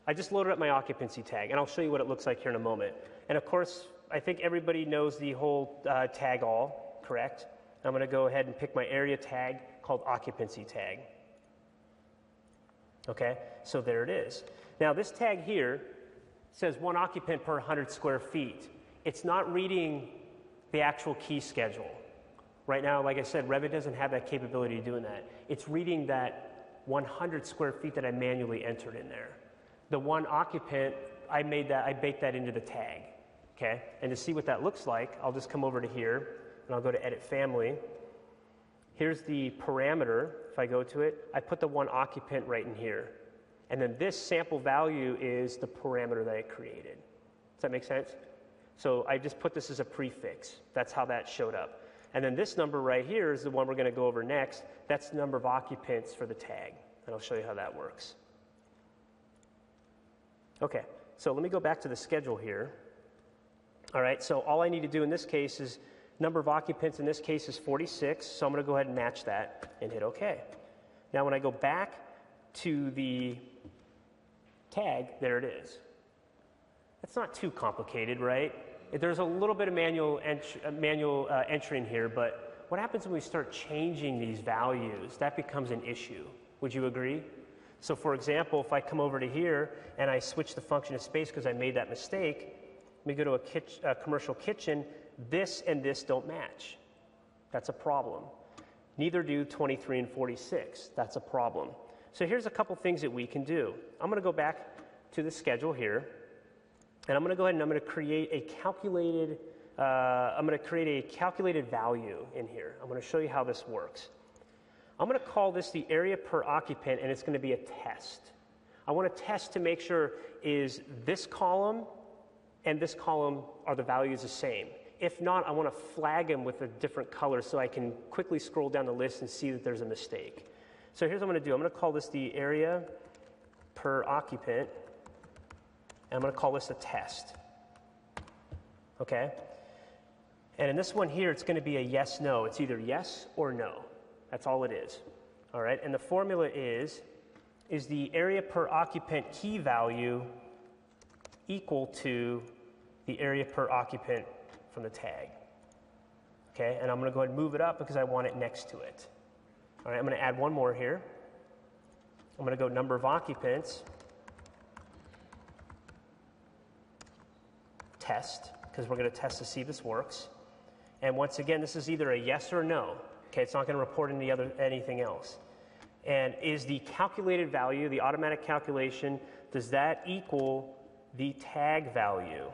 I just loaded up my occupancy tag, and I'll show you what it looks like here in a moment. And of course, I think everybody knows the whole tag all, correct? I'm going to go ahead and pick my area tag called occupancy tag. Okay, so there it is. Now this tag here says 1 occupant per 100 square feet. It's not reading the actual key schedule. Right now, like I said, Revit doesn't have that capability of doing that. It's reading that 100 square feet that I manually entered in there. The 1 occupant, I baked that into the tag, okay? And to see what that looks like, I'll just come over to here, and I'll go to Edit Family. Here's the parameter. If I go to it, I put the 1 occupant right in here. And then this sample value is the parameter that I created, Does that make sense? So I just put this as a prefix. That's how that showed up. And then this number right here is the one we're going to go over next. That's the number of occupants for the tag. And I'll show you how that works. Okay, so let me go back to the schedule here. All right, so all I need to do in this case is number of occupants in this case is 46. So I'm going to go ahead and match that and hit OK. Now when I go back to the tag, there it is. It's not too complicated, right? There's a little bit of manual entry in here, but what happens when we start changing these values? That becomes an issue. Would you agree? So for example, if I come over to here and I switch the function of space because I made that mistake, let me go to a commercial kitchen, this and this don't match. That's a problem. Neither do 23 and 46. That's a problem. So here's a couple things that we can do. I'm going to go back to the schedule here, and I'm going to go ahead and I'm going to create a calculated value in here. I'm going to show you how this works. I'm going to call this the area per occupant, and it's going to be a test. I want to test to make sure is this column and this column are the values the same. If not, I want to flag them with a different color so I can quickly scroll down the list and see that there's a mistake. So here's what I'm going to do. I'm going to call this the area per occupant, and I'm going to call this a test. Okay? And in this one here, it's going to be a yes, no. It's either yes or no. That's all it is. All right? And the formula is the area per occupant key value equal to the area per occupant from the tag. Okay? And I'm going to go ahead and move it up because I want it next to it. All right, I'm going to add one more here. I'm going to go number of occupants, test, because we're going to test to see if this works. And once again, this is either a yes or no. Okay, it's not going to report anything else. And is the calculated value, the automatic calculation, does that equal the tag value?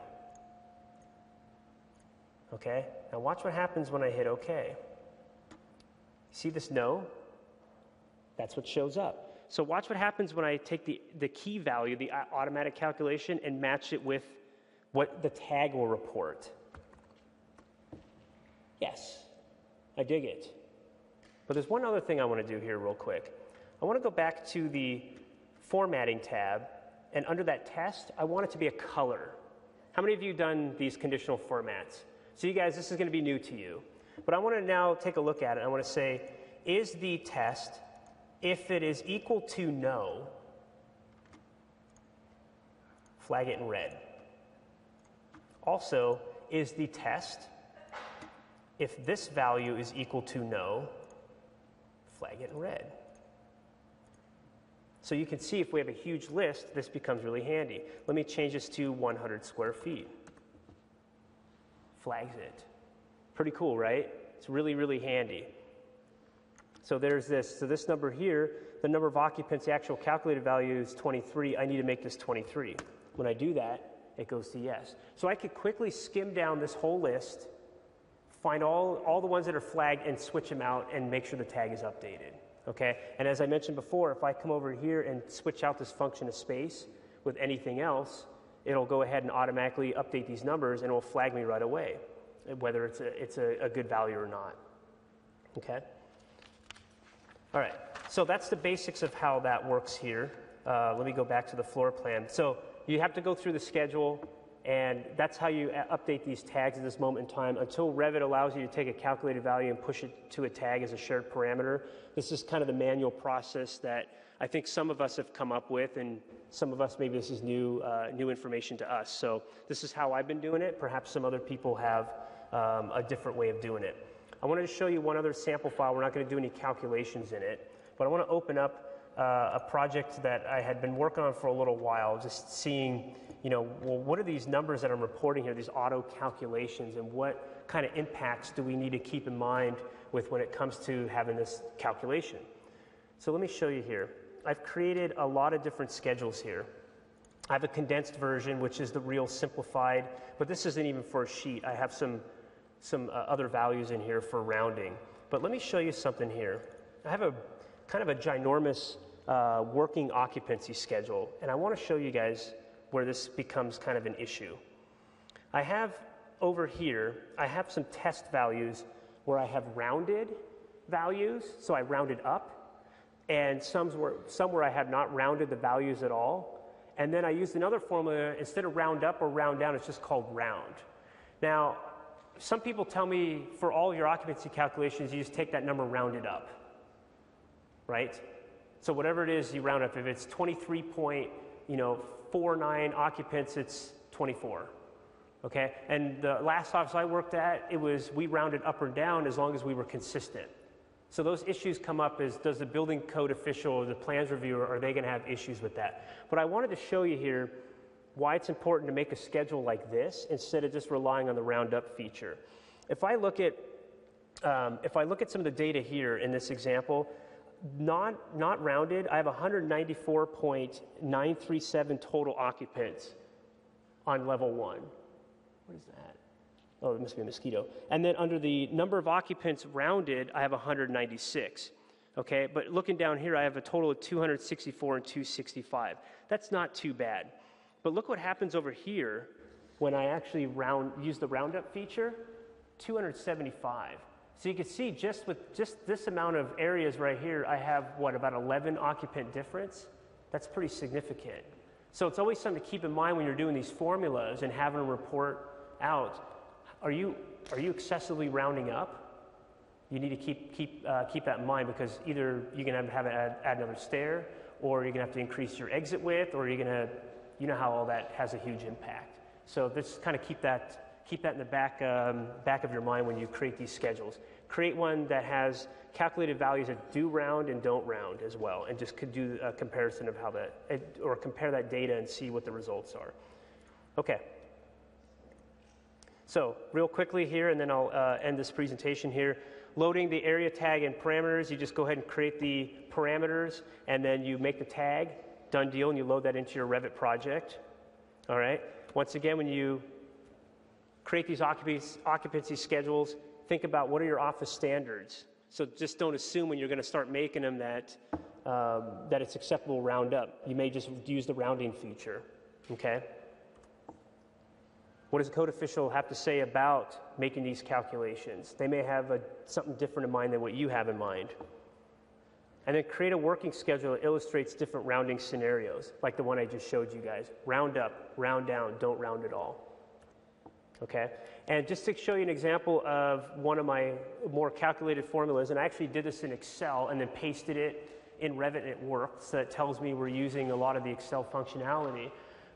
Okay, now watch what happens when I hit OK. See this no? That's what shows up. So watch what happens when I take the key value, the automatic calculation, and match it with what the tag will report. Yes, I dig it. But there's one other thing I want to do here real quick. I want to go back to the formatting tab, and under that test, I want it to be a color. How many of you have done these conditional formats? So you guys, this is going to be new to you. But I want to now take a look at it. I want to say, is the test, if it is equal to no, flag it in red. Also, is the test, if this value is equal to no, flag it in red. So you can see if we have a huge list, this becomes really handy. Let me change this to 100 square feet. Flags it. Pretty cool, right? It's really, really handy. So there's this. So this number here, the number of occupants, the actual calculated value is 23. I need to make this 23. When I do that, it goes to yes. So I could quickly skim down this whole list, find all the ones that are flagged and switch them out and make sure the tag is updated. Okay? And as I mentioned before, if I come over here and switch out this function of space with anything else, it'll go ahead and automatically update these numbers and it will flag me right away, whether it's a good value or not. Okay? All right, so that's the basics of how that works here. Let me go back to the floor plan. So you have to go through the schedule, and that's how you update these tags at this moment in time until Revit allows you to take a calculated value and push it to a tag as a shared parameter. This is kind of the manual process that I think some of us have come up with, and some of us, maybe this is new information to us. So this is how I've been doing it. Perhaps some other people have a different way of doing it. I wanted to show you one other sample file. We're not going to do any calculations in it, but I want to open up a project that I had been working on for a little while, just seeing, well, what are these numbers that I'm reporting here, these auto calculations, and what kind of impacts do we need to keep in mind with when it comes to having this calculation. So let me show you here. I've created a lot of different schedules here. I have a condensed version, which is the real simplified, but this isn't even for a sheet. I have some other values in here for rounding. But let me show you something here. I have a kind of a ginormous working occupancy schedule, and I want to show you guys where this becomes kind of an issue. I have over here, I have some test values where I have rounded values, so I rounded up, and some where I have not rounded the values at all. And then I used another formula, instead of round up or round down, it's just called round. Now, some people tell me for all your occupancy calculations, you just take that number rounded up, right? So whatever it is, you round up. If it's 23.49 occupants, it's 24. Okay, and the last office I worked at, we rounded up or down as long as we were consistent. So those issues come up as, does the building code official or the plans reviewer, are they going to have issues with that? But I wanted to show you here why it's important to make a schedule like this instead of just relying on the roundup feature. If I look at some of the data here in this example, not rounded, I have 194.937 total occupants on level 1. What is that? Oh, it must be a mosquito. And then under the number of occupants rounded, I have 196. Okay, but looking down here, I have a total of 264 and 265. That's not too bad. But look what happens over here when I actually use the roundup feature, 275. So you can see just with just this amount of areas right here, I have, about 11 occupant difference? That's pretty significant. So it's always something to keep in mind when you're doing these formulas and having a report out. Are you excessively rounding up? You need to keep that in mind, because either you're going to have to add another stair, or you're going to have to increase your exit width, or you're going to, you know how all that has a huge impact. So just kind of keep that in the back of your mind when you create these schedules. Create one that has calculated values that do round and don't round as well, and just could do a comparison of how or compare that data and see what the results are. Okay. So real quickly here, and then I'll end this presentation here. Loading the area tag and parameters, you just go ahead and create the parameters, and then you make the tag, done deal, and you load that into your Revit project. All right. Once again, when you create these occupancy schedules, think about what are your office standards. So just don't assume when you're going to start making them that it's acceptable round up. You may just use the rounding feature. Okay. What does the code official have to say about making these calculations? They may have something different in mind than what you have in mind. And then create a working schedule that illustrates different rounding scenarios, like the one I just showed you guys. Round up, round down, don't round at all. Okay? And just to show you an example of one of my more calculated formulas, and I actually did this in Excel and then pasted it in Revit, and it worked, so it tells me we're using a lot of the Excel functionality.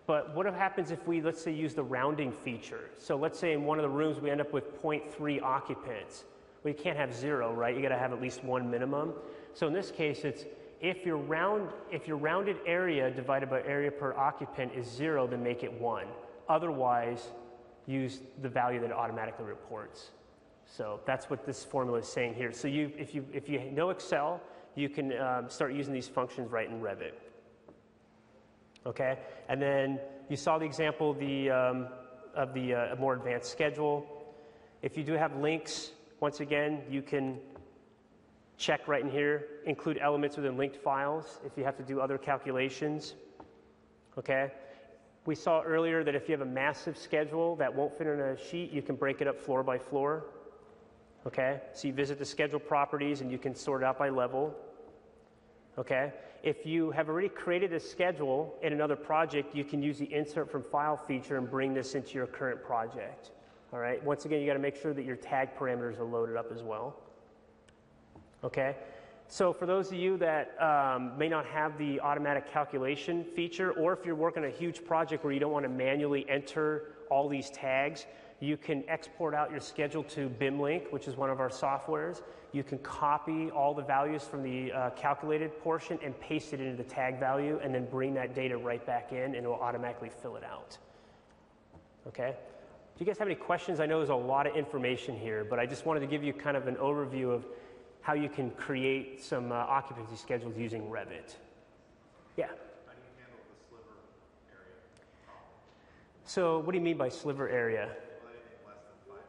But what happens if we, let's say, use the rounding feature? So let's say in one of the rooms we end up with 0.3 occupants. Well, you can't have 0, right? You got to have at least 1 minimum. So in this case, it's if your rounded area divided by area per occupant is 0, then make it 1. Otherwise, use the value that it automatically reports. So that's what this formula is saying here. So if you know Excel, you can start using these functions right in Revit. Okay, and then you saw the example of the more advanced schedule. If you do have links, once again, you can check right in here, include elements within linked files if you have to do other calculations. Okay, we saw earlier that if you have a massive schedule that won't fit in a sheet, you can break it up floor by floor. Okay, so you visit the schedule properties and you can sort it out by level. Okay, if you have already created a schedule in another project, you can use the insert from file feature and bring this into your current project. All right, once again, you got to make sure that your tag parameters are loaded up as well. Okay, so for those of you that may not have the automatic calculation feature, or if you're working a huge project where you don't want to manually enter all these tags, you can export out your schedule to BIMlink, which is one of our softwares. You can copy all the values from the calculated portion and paste it into the tag value, and then bring that data right back in, and it will automatically fill it out. Okay? Do you guys have any questions? I know there's a lot of information here, but I just wanted to give you kind of an overview of how you can create some occupancy schedules using Revit. Yeah? How do you handle the sliver area? So what do you mean by sliver area? Well, anything less than 5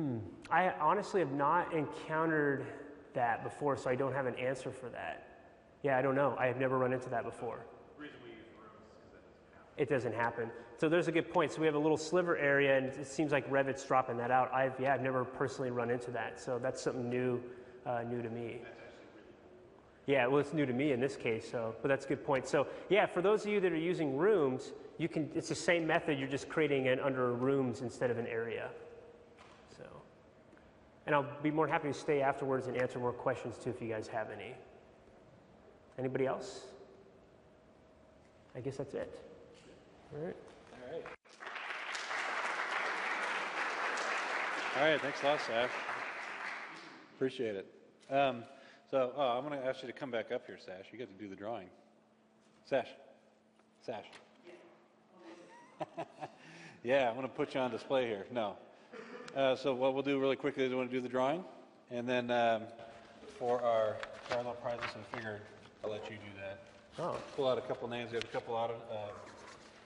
inches drops. I honestly have not encountered that before, so I don't have an answer for that. Yeah, I don't know. I have never run into that before. The reason we use rooms is because that doesn't it doesn't happen. So there's a good point. So we have a little sliver area, and it seems like Revit's dropping that out. I've never personally run into that, so that's something new to me. Yeah, well, it's new to me in this case, but that's a good point. So yeah, for those of you that are using rooms, it's the same method, you're just creating it under rooms instead of an area. So, and I'll be more than happy to stay afterwards and answer more questions too if you guys have any. Anybody else? I guess that's it. All right. All right. All right, thanks a lot, Sash. Appreciate it. I'm going to ask you to come back up here, Sash. You get to do the drawing. Sash. Yeah, I'm going to put you on display here. No. So what we'll do really quickly is we want to do the drawing, and then for our little prizes, I figured I'll let you do that. Oh. Pull out a couple names. We have a couple out of.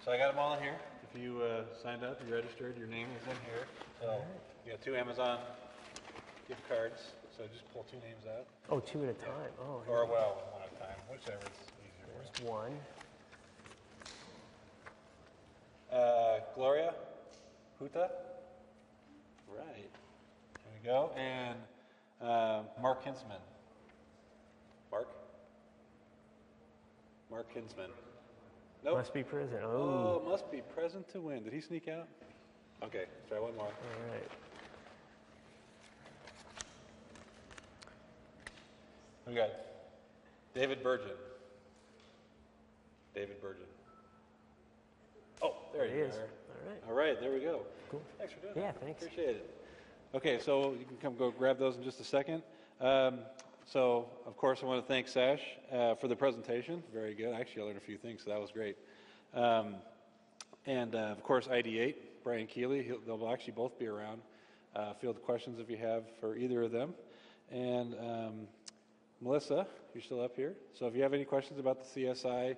So I got them all in here. If you signed up, you registered, your name is in here. So you got 2 Amazon gift cards. So just pull 2 names out. Oh, 2 at a time. Oh. Or well, 1 at a time, whichever is easier. There's 1. Gloria Huta. Right. There we go. And Mark Hinsman. Mark Hinsman. Nope. Must be present. Oh. Oh, must be present to win. Did he sneak out? Okay, let's try 1 more. All right. We got David Burgeon. Oh, there you is. are. All right. All right, there we go. Cool. Thanks for doing Yeah, that. thanks. Appreciate it. Okay, so you can come go grab those in just a second. So, of course, I want to thank Sash for the presentation. Very good. Actually, I learned a few things, so that was great. And, of course, Ideate, Brian Keeley, they'll actually both be around. Field questions if you have for either of them. And Melissa, you're still up here. So if you have any questions about the CSI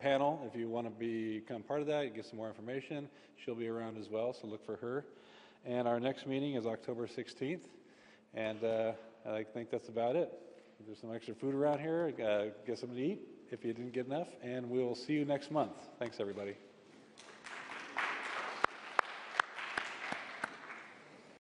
panel, if you want to become part of that, you get some more information, she'll be around as well, so look for her. And our next meeting is October 16th. And I think that's about it. There's some extra food around here. Get something to eat if you didn't get enough. And we'll see you next month. Thanks, everybody.